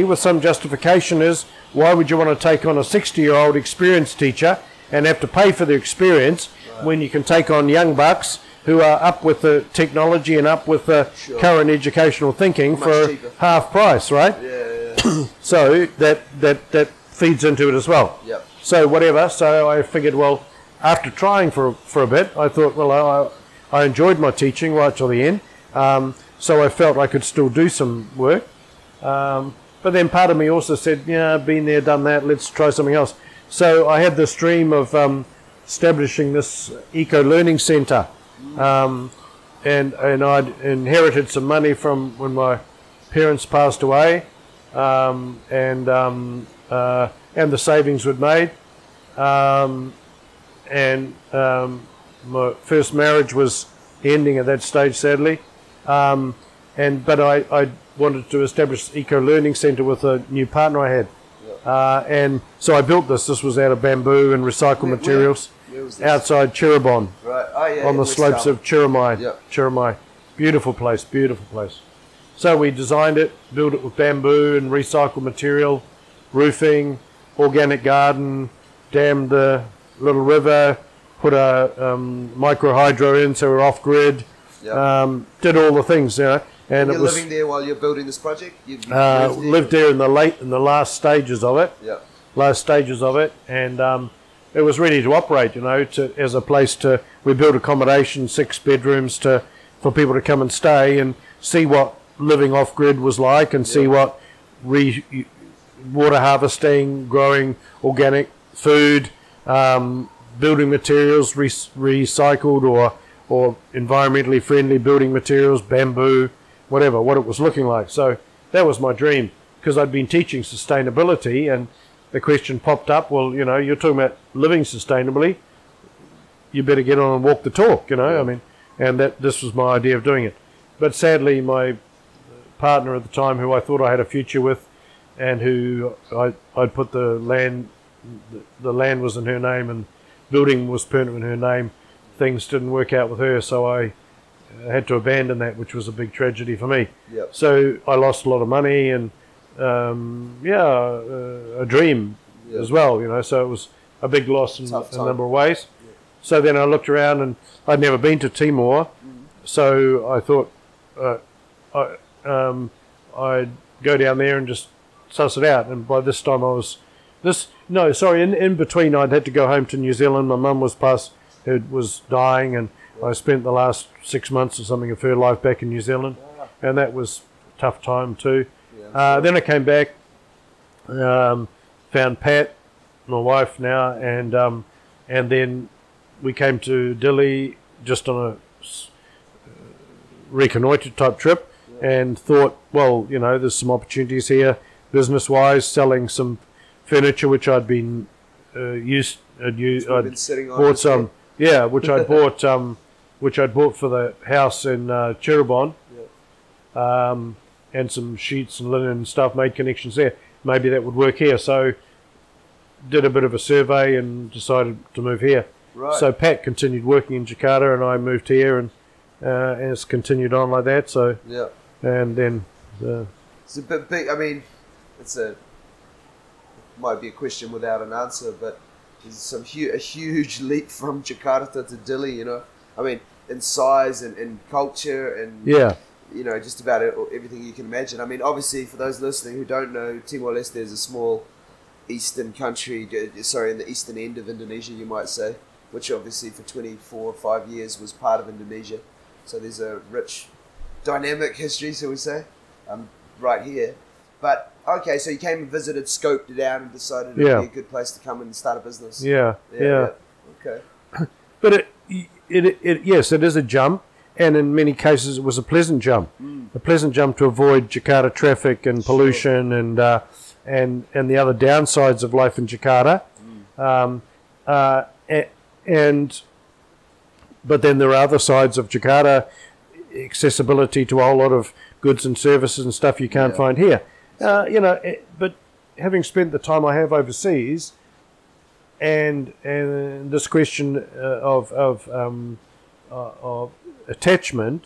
S2: with some justification is, why would you want to take on a 60-year-old experienced teacher and have to pay for the experience when you can take on young bucks who are up with the technology and up with the current educational thinking for half price, right?
S1: Yeah.
S2: So that feeds into it as well.
S1: Yep.
S2: So whatever. So I figured, well, after trying for a bit, I thought, well, I enjoyed my teaching right till the end. So I felt I could still do some work. But then part of me also said, yeah, been there, done that, let's try something else. So I had this dream of establishing this eco-learning centre. And I'd inherited some money from when my parents passed away. And the savings we'd made. My first marriage was ending at that stage, sadly. But I wanted to establish an eco-learning centre with a new partner I had. Yep. And so I built this. This was out of bamboo and recycled materials.
S1: Where was this?
S2: Outside Cirebon.
S1: Right. Oh, yeah,
S2: on the slopes of Chiramai.
S1: Yep.
S2: Chiramai. Beautiful place. So we designed it, built it with bamboo and recycled material, roofing, organic garden, dammed the little river, put a micro hydro in so we're off grid. Yep. Did all the things, And
S1: you're living there while you're building this project? You
S2: lived there in the last stages of it.
S1: Yeah.
S2: Last stages of it, and it was ready to operate. As a place to. We built accommodation, 6 bedrooms for people to come and stay and see what living off grid was like, and see what water harvesting, growing organic food, building materials, recycled or environmentally friendly building materials, bamboo, whatever, what it was looking like. So that was my dream, because I'd been teaching sustainability, and the question popped up, well, you're talking about living sustainably, you better get on and walk the talk, I mean, and this was my idea of doing it. But sadly, my partner at the time who I thought I had a future with, and who I'd put the land was in her name and building was permanent in her name. Things didn't work out with her, so I had to abandon that, which was a big tragedy for me.
S1: Yep.
S2: So I lost a lot of money and a dream as well, you know. So it was a big loss in a number of ways. Yeah. So then I looked around, and I'd never been to Timor, so I thought I'd go down there and just suss it out. And by this time in between I'd had to go home to New Zealand. My mum was dying, and I spent the last 6 months or something of her life back in New Zealand, and that was a tough time too. Then I came back, found Pat, my wife now, and then we came to Dili just on a reconnoitre type trip, and thought, well, you know, there's some opportunities here, business-wise, selling some furniture which I'd been I'd bought some, which I'd bought for the house in Chiribon, and some sheets and linen and stuff, made connections there. Maybe that would work here. So did a bit of a survey and decided to move here.
S1: Right.
S2: So Pat continued working in Jakarta, and I moved here, and it's continued on like that. So and then
S1: it's a bit big. I mean, it might be a question without an answer, but there's a huge leap from Jakarta to Dili, you know. I mean, in size and in culture and you know, just about everything you can imagine. I mean, obviously, for those listening who don't know, Timor-Leste is a small eastern country, in the eastern end of Indonesia, you might say, which obviously for 24 or 5 years was part of Indonesia. So there's a rich, dynamic history, shall we say, right here. But, okay, so you came and visited, scoped it out, and decided it would be a good place to come and start a business.
S2: Yeah.
S1: Okay.
S2: But yes, it is a jump, and in many cases it was a pleasant jump. A pleasant jump to avoid Jakarta traffic and pollution and the other downsides of life in Jakarta. But then there are other sides of Jakarta, accessibility to a whole lot of goods and services and stuff you can't find here. You know, but having spent the time I have overseas, and this question of attachment,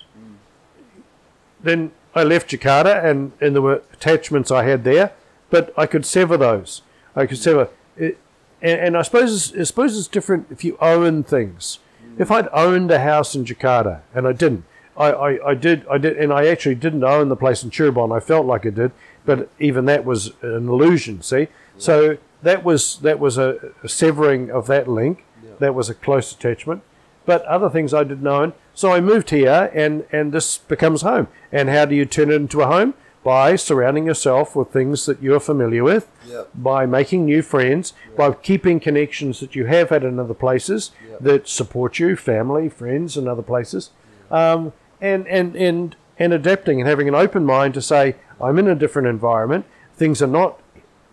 S2: then I left Jakarta, and there were attachments I had there, but I could sever those. I could sever it, and I suppose it's different if you own things. If I'd owned a house in Jakarta, and I didn't, I did, and I actually didn't own the place in Chiribon. I felt like I did, but even that was an illusion. See, so that was a severing of that link. That was a close attachment. But other things I didn't own. So I moved here, and this becomes home. And how do you turn it into a home? By surrounding yourself with things that you're familiar with, by making new friends, by keeping connections that you have had in other places that support you, family, friends, and other places, and adapting and having an open mind to say, I'm in a different environment. Things are not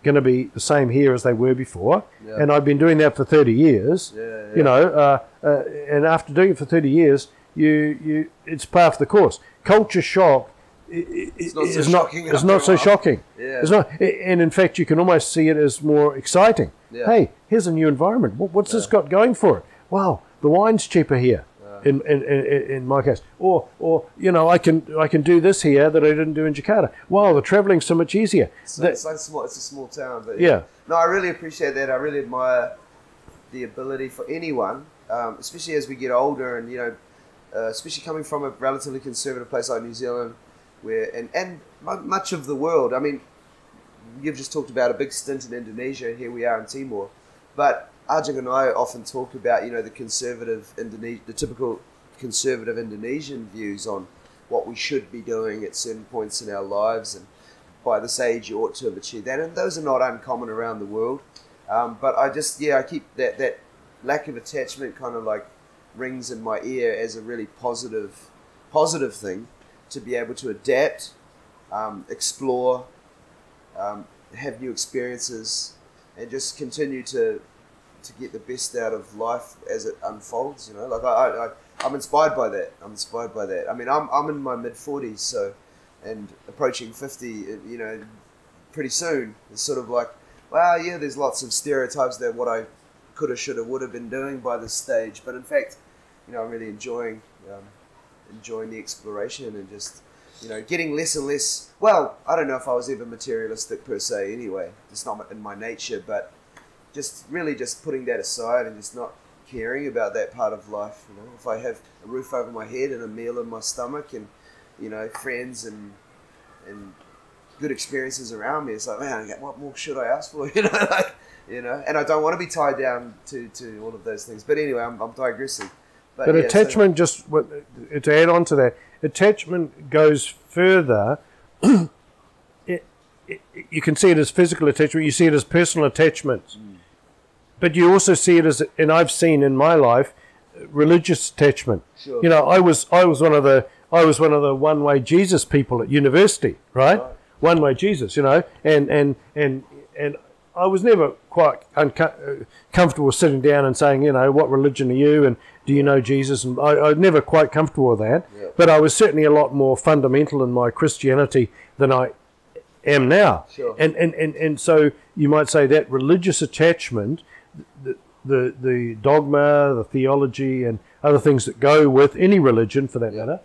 S2: going to be the same here as they were before, and I've been doing that for 30 years. You know, and after doing it for 30 years, it's part of the course. Culture shock is not so shocking. It's not, and in fact, you can almost see it as more exciting. Hey, here's a new environment. What's this got going for it? Wow, the wine's cheaper here. In my case, or you know, I can do this here that I didn't do in Jakarta. Wow, the traveling's so much easier.
S1: It's a small town, but no, I really appreciate that. I really admire the ability for anyone, especially as we get older, and you know, especially coming from a relatively conservative place like New Zealand, where and much of the world. I mean, you've just talked about a big stint in Indonesia, and here we are in Timor, but Ajeng and I often talk about, you know, the typical conservative Indonesian views on what we should be doing at certain points in our lives, and by this age you ought to have achieved that, and those are not uncommon around the world. But I keep that lack of attachment kind of like rings in my ear as a really positive thing, to be able to adapt, explore, have new experiences, and just continue to get the best out of life as it unfolds. You know, like I'm inspired by that. I mean, I'm in my mid-40s, so and approaching 50, you know, pretty soon, it's sort of like, well, yeah, there's lots of stereotypes that what I could have, should have, would have been doing by this stage. But in fact, you know, I'm really enjoying the exploration and just, you know, getting less and less. Well, I don't know if I was ever materialistic per se anyway. It's not in my nature, but just really just putting that aside and just not caring about that part of life. You know, if I have a roof over my head and a meal in my stomach and, you know, friends and good experiences around me, it's like, man, what more should I ask for? You know, like, you know, and I don't want to be tied down to all of those things. But anyway, I'm digressing.
S2: But yeah, attachment, to add on to that, attachment goes further. You can see it as physical attachment. You see it as personal attachment. But you also see it as, and I've seen in my life, religious attachment. Sure. You know, I was one of the one-way Jesus people at university, right? One-way Jesus, you know, and I was never quite comfortable sitting down and saying, you know, what religion are you, and do you know Jesus? And I was never quite comfortable with that. Yeah. But I was certainly a lot more fundamental in my Christianity than I am now. Sure. And so you might say that religious attachment, the dogma, the theology, and other things that go with any religion, for that matter,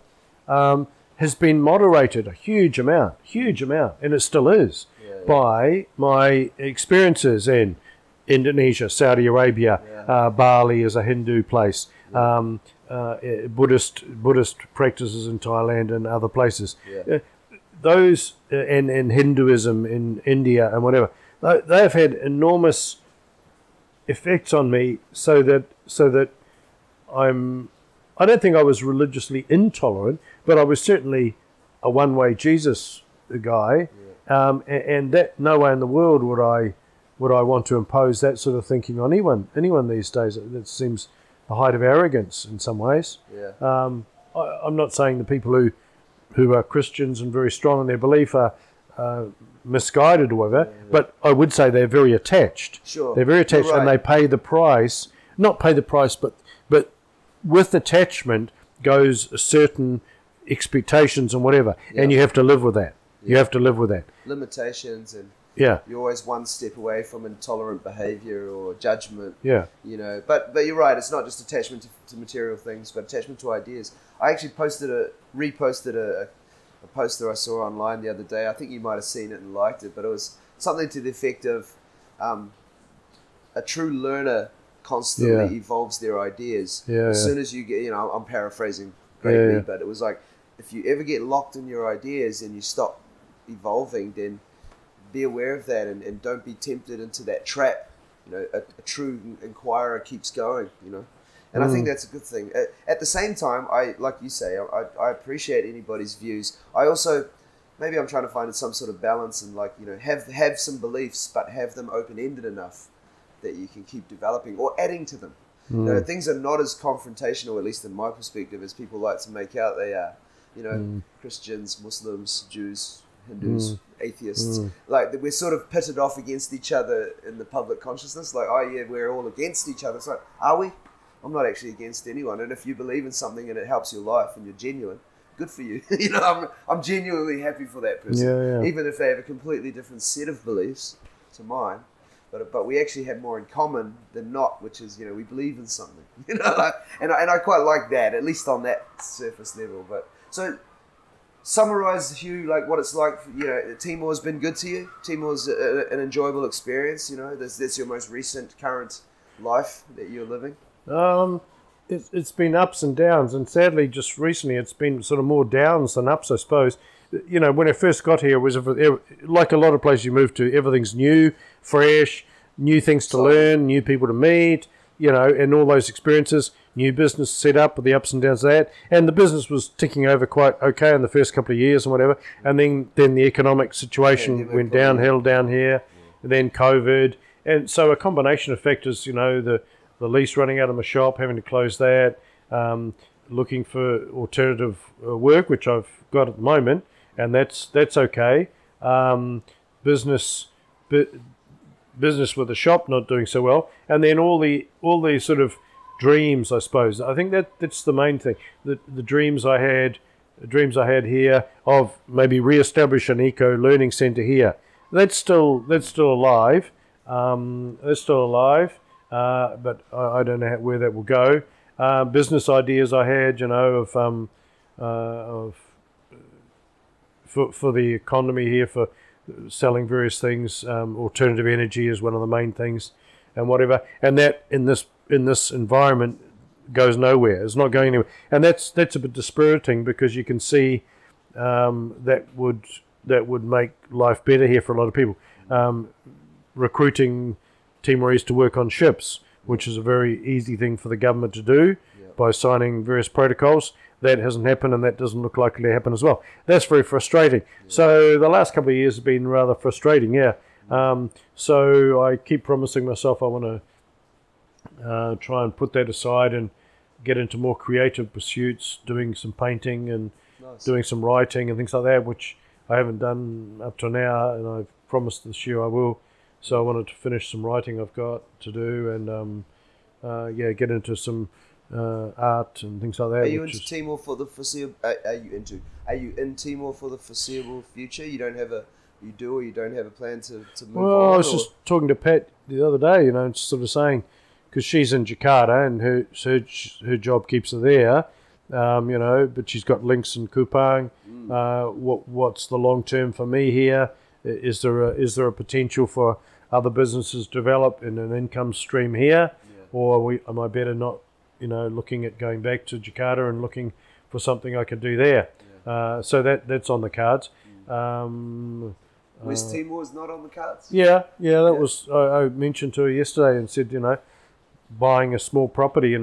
S2: has been moderated a huge amount, and it still is, by my experiences in Indonesia, Saudi Arabia, Bali is a Hindu place, Buddhist practices in Thailand and other places. Those and Hinduism in India and whatever, they have had enormous effects on me, so that I don't think I was religiously intolerant, but I was certainly a one-way Jesus guy, and that no way in the world would I want to impose that sort of thinking on anyone these days. That seems the height of arrogance in some ways. I'm not saying the people who are Christians and very strong in their belief are misguided or whatever, but I would say they're very attached. Sure. They're very attached, and they pay the price. Not pay the price, but with attachment goes a certain expectations and whatever, and you have to live with that. You have to live with that.
S1: Limitations, and you're always one step away from intolerant behavior or judgment. You know, but you're right. It's not just attachment to material things, but attachment to ideas. I actually reposted a poster I saw online the other day. I think you might have seen it and liked it, but it was something to the effect of a true learner constantly evolves their ideas. As soon as you get, you know, I'm paraphrasing greatly, but it was like, if you ever get locked in your ideas and you stop evolving, then be aware of that and don't be tempted into that trap. You know, a true inquirer keeps going, you know. And I think that's a good thing. At the same time, like you say, I appreciate anybody's views. I also, maybe I'm trying to find some sort of balance and, like, you know, have some beliefs, but have them open-ended enough that you can keep developing or adding to them. You know, things are not as confrontational, at least in my perspective, as people like to make out they are. You know, Christians, Muslims, Jews, Hindus, atheists, like we're sort of pitted off against each other in the public consciousness. Like, oh yeah, we're all against each other. It's like, are we? I'm not actually against anyone. And if you believe in something and it helps your life and you're genuine, good for you. You know, I'm genuinely happy for that person, even if they have a completely different set of beliefs to mine. But we actually have more in common than not, which is, you know, we believe in something. You know, like, and I quite like that, at least on that surface level. But so, summarize, Hugh, like what it's like. You know, Timor's been good to you. Timor's an enjoyable experience. You know, that's your most recent current life that you're living.
S2: It's been ups and downs, and sadly, just recently, it's been sort of more downs than ups, I suppose. You know, when I first got here, it was like a lot of places you move to. Everything's new, fresh, new things to learn, new people to meet. You know, and all those experiences. New business set up with the ups and downs of that, and the business was ticking over quite okay in the first couple of years and whatever. And then the economic situation went downhill down here, and then COVID, and so a combination of factors. You know, the lease running out of my shop, having to close that, looking for alternative work, which I've got at the moment, and that's okay. Business with the shop not doing so well, and then all the sort of dreams, I suppose. I think that's the main thing. The dreams I had dreams I had here of maybe re-establish an eco-learning centre here. That's still alive. That's still alive, but I don't know where that will go. Business ideas I had, for the economy here, for selling various things. Alternative energy is one of the main things, and whatever. And that in this environment goes nowhere. It's not going anywhere, and that's a bit dispiriting, because you can see that would make life better here for a lot of people. Recruiting Timorese to work on ships, which is a very easy thing for the government to do by signing various protocols. That hasn't happened, and that doesn't look likely to happen as well. That's very frustrating. So the last couple of years have been rather frustrating, So I keep promising myself I want to try and put that aside and get into more creative pursuits, doing some painting and doing some writing and things like that, which I haven't done up to now, and I've promised this year I will. So I wanted to finish some writing I've got to do, and get into some art and things like that.
S1: Are you into Timor for the foreseeable? Are you in Timor for the foreseeable future? You don't have a plan to move on?
S2: Well, I was just talking to Pat the other day, sort of saying, because she's in Jakarta and her job keeps her there, but she's got links in Kupang. What's the long term for me here? Is there a potential for other businesses to develop in an income stream here, or am I better not? Looking at going back to Jakarta and looking for something I can do there. So that's on the cards.
S1: West Timor is not on the cards?
S2: That was, I mentioned to her yesterday and said, buying a small property,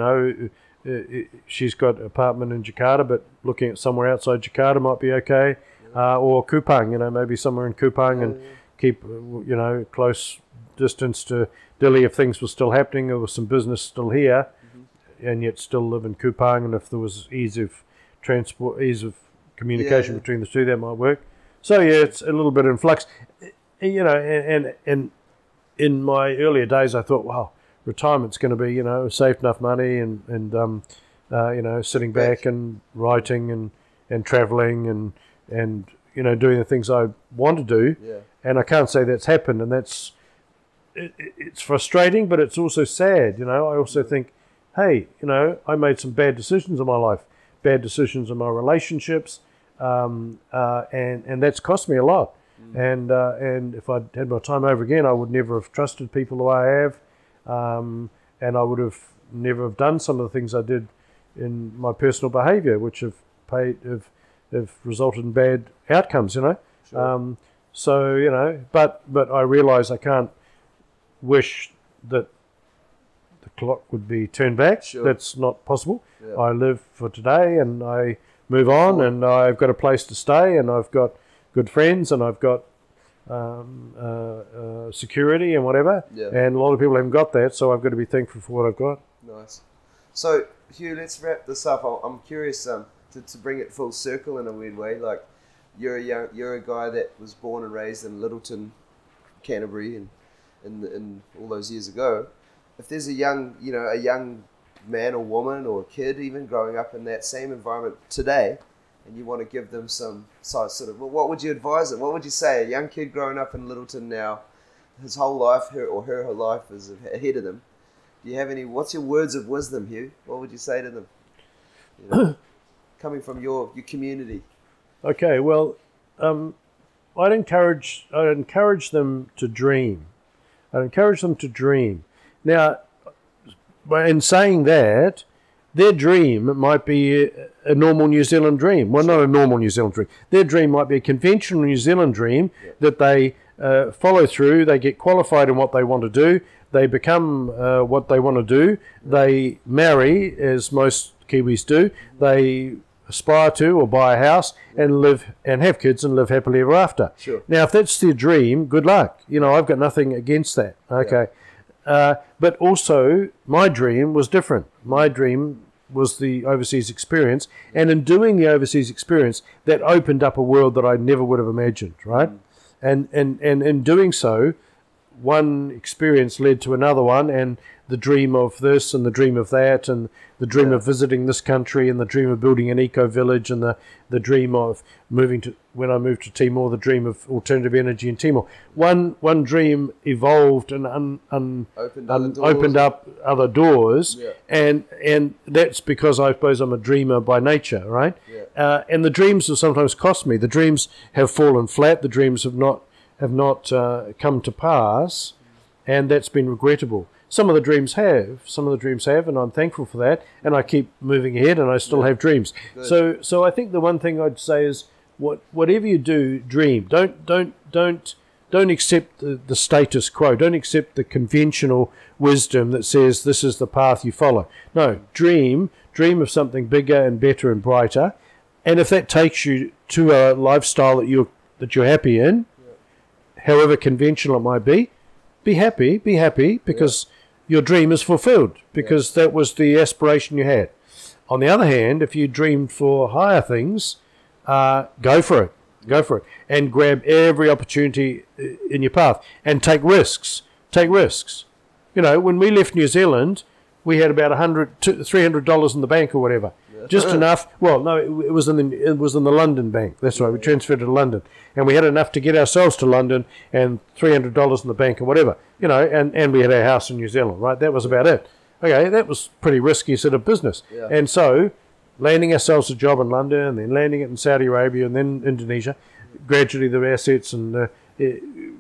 S2: she's got an apartment in Jakarta, but looking at somewhere outside Jakarta might be okay. Or Kupang, maybe somewhere in Kupang and keep, close distance to Dili if things were still happening, there was some business still here. And yet still live in Kupang, and if there was ease of transport, ease of communication between the two, that might work. So it's a little bit in flux, and in my earlier days I thought, wow, retirement's going to be, saved enough money and sitting back and writing and travelling and doing the things I want to do. And I can't say that's happened, and it's frustrating, but it's also sad. I also think, hey, I made some bad decisions in my life, bad decisions in my relationships, and that's cost me a lot. And if I'd had my time over again, I would never have trusted people the way I have, and I would have never have done some of the things I did in my personal behaviour, which have resulted in bad outcomes. Sure. But I realise I can't wish that the clock would be turned back. Sure. That's not possible. I live for today and I move on, and I've got a place to stay, and I've got good friends, and I've got security and whatever. And a lot of people haven't got that, so I've got to be thankful for what I've got.
S1: Nice. So Hugh, let's wrap this up. I'm curious to bring it full circle in a weird way. Like you're a guy that was born and raised in Littleton, Canterbury, and in all those years ago. If there's a young man or woman or kid even growing up in that same environment today, and you want to give them some sort of, what would you advise them? What would you say? A young kid growing up in Littleton now, his whole life, her life is ahead of them. Do you have any? What's your words of wisdom, Hugh? What would you say to them? Coming from your community. Okay,
S2: well, I'd encourage them to dream. I'd encourage them to dream. Now, in saying that, their dream might be a normal New Zealand dream. Well, not a normal New Zealand dream. Their dream might be a conventional New Zealand dream that they follow through. They get qualified in what they want to do. They become what they want to do. They marry, as most Kiwis do. They aspire to or buy a house and live and have kids and live happily ever after.
S1: Sure.
S2: Now, if that's their dream, good luck. I've got nothing against that. Okay. But also, my dream was different. My dream was the overseas experience, and in doing the overseas experience, that opened up a world that I never would have imagined, right? And in doing so, one experience led to another one, and the dream of this and the dream of that, and the dream of visiting this country, and the dream of building an eco-village, and the dream of when I moved to Timor, the dream of alternative energy in Timor. One dream evolved and opened up other doors, and that's because I suppose I'm a dreamer by nature, right? And the dreams have sometimes cost me. The dreams have fallen flat. The dreams have not come to pass, and that's been regrettable. Some of the dreams have, and I'm thankful for that, and I keep moving ahead, and I still have dreams. Good. So I think the one thing I'd say is, whatever you do, dream. Don't accept the status quo. Don't accept the conventional wisdom that says this is the path you follow. No, dream of something bigger and better and brighter, and if that takes you to a lifestyle that you're happy in, however conventional it might be happy because your dream is fulfilled, because that was the aspiration you had. On the other hand, if you dreamed for higher things, go for it, and grab every opportunity in your path, and take risks. You know, when we left New Zealand, we had about $300 in the bank or whatever. Just enough. Well, no, it was in the London bank. That's right. We transferred to London, and we had enough to get ourselves to London, and $300 in the bank or whatever. You know, and we had our house in New Zealand. Right. That was about it. Okay, that was pretty risky sort of business. And so, landing ourselves a job in London, and then landing it in Saudi Arabia, and then Indonesia, gradually the assets and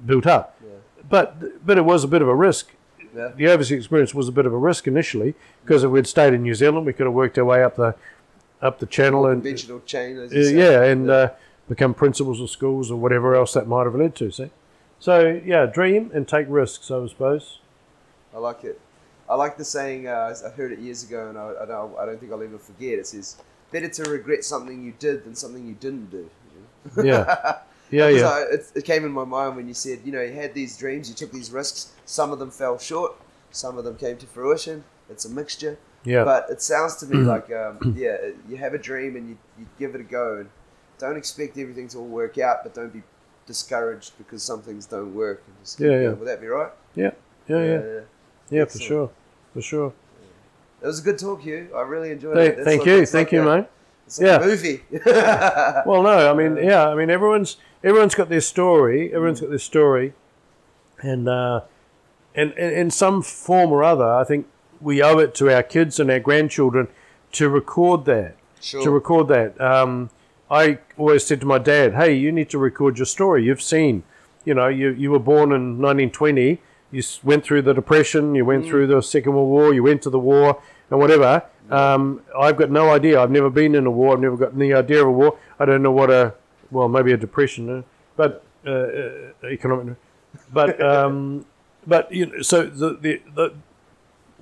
S2: built up. But it was a bit of a risk. The overseas experience was a bit of a risk initially, because if we'd stayed in New Zealand, we could have worked our way up the channel and
S1: conventional chain, as you say.
S2: Become principals of schools or whatever else that might have led to. See, so dream and take risks, I suppose.
S1: I like it. I like the saying. I heard it years ago, and I don't think I'll ever forget. It says, "Better to regret something you did than something you didn't do." It came in my mind when you said, you had these dreams, you took these risks. Some of them fell short, some of them came to fruition. It's a mixture. But it sounds to me like, you have a dream and you give it a go, and don't expect everything to all work out, but don't be discouraged because some things don't work. And just Would that be right? Yeah, for sure. It was a good talk, Hugh. I really enjoyed it.
S2: Thank you, mate.
S1: It's like a movie.
S2: Well, no, I mean, everyone's got their story. And in some form or other, I think we owe it to our kids and our grandchildren to record that. Sure. I always said to my dad, "Hey, you need to record your story. You've seen, you were born in 1920. You went through the Depression. You went through the Second World War. You went to the war and whatever." I've got no idea. I've never been in a war. I've never got any idea of a war. I don't know what maybe a depression, but economic. But so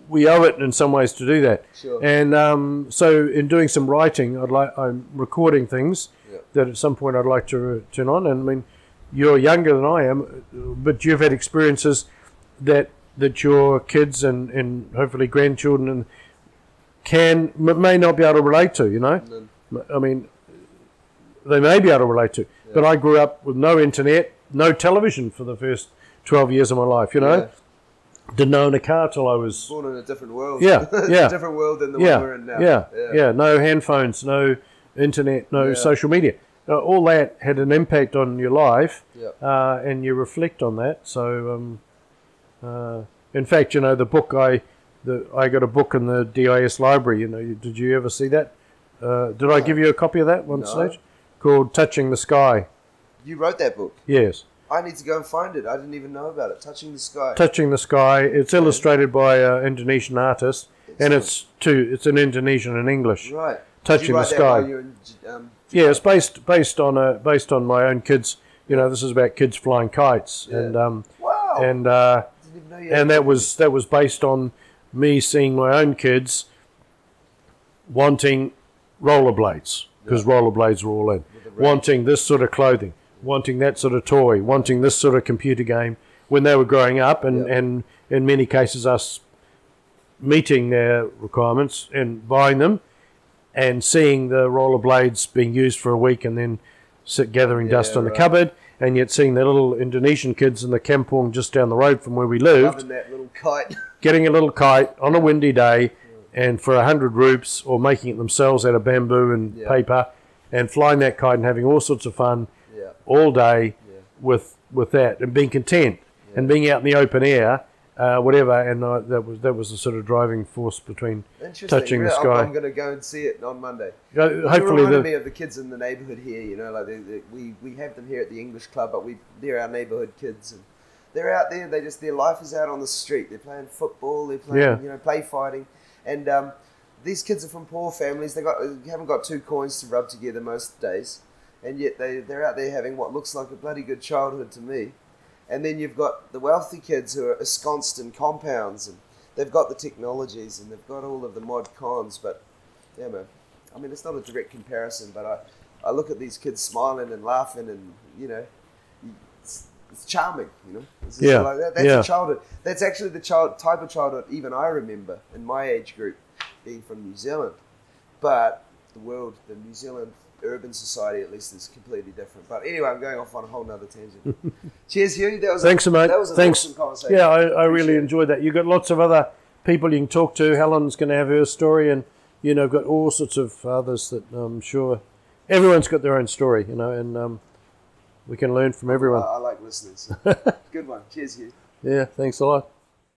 S2: we owe it in some ways to do that.
S1: Sure.
S2: And so in doing some writing, I'm recording things that at some point I'd like to turn on. And I mean, you're younger than I am, but you've had experiences that your kids and hopefully grandchildren may not be able to relate to, I mean, they may be able to relate to. But I grew up with no internet, no television for the first 12 years of my life, Didn't own a car till I was...
S1: Born in a different world.
S2: A
S1: different world than the one we're in now.
S2: No handphones, no internet, no social media. All that had an impact on your life, and you reflect on that. So, in fact, the book I got a book in the DIS library. Did you ever see that? Did I give you a copy of that one stage? Called Touching the Sky.
S1: You wrote that book?
S2: Yes.
S1: I need to go and find it. I didn't even know about it. Touching the Sky.
S2: Touching the Sky. It's illustrated by an Indonesian artist, and it's in Indonesian and English.
S1: Right.
S2: Touching the Sky. It's based on my own kids. This is about kids flying kites, and
S1: wow.
S2: And that was based on me seeing my own kids wanting rollerblades, because rollerblades were all in, wanting this sort of clothing, wanting that sort of toy, wanting this sort of computer game when they were growing up, and in many cases us meeting their requirements and buying them, and seeing the rollerblades being used for a week and then gathering dust on the cupboard, and yet seeing the little Indonesian kids in the kampong just down the road from where we lived,
S1: loving that little kite,
S2: getting a little kite on a windy day, and for 100 rupees, or making it themselves out of bamboo and paper, and flying that kite and having all sorts of fun all day with that, and being content and being out in the open air. Whatever, and that was the sort of driving force between touching the sky.
S1: I'm going to go and see it on Monday.
S2: Hopefully,
S1: it reminded me of the kids in the neighbourhood here. You know, like we have them here at the English club, but they're our neighbourhood kids, and they're out there. Their life is out on the street. They're playing football. They're playing play fighting, and these kids are from poor families. They haven't got 2 coins to rub together most days, and yet they're out there having what looks like a bloody good childhood to me. And then you've got the wealthy kids who are ensconced in compounds, and they've got the technologies and they've got all of the mod cons. But yeah, man, I mean, it's not a direct comparison, but I look at these kids smiling and laughing, and you know, it's charming. You know, it's like that. That's a childhood. That's actually the type of childhood even I remember in my age group, being from New Zealand. But the New Zealand urban society at least is completely different. But anyway, I'm going off on a whole nother tangent. Cheers, Hugh.
S2: Thanks, mate.
S1: That was an awesome conversation.
S2: Yeah, I really enjoyed that. You've got lots of other people you can talk to. Helen's going to have her story, and you know, got all sorts of others that I'm sure everyone's got their own story, you know, and we can learn from everyone.
S1: I like listeners. Good one. Cheers, Hugh.
S2: Yeah, thanks a lot.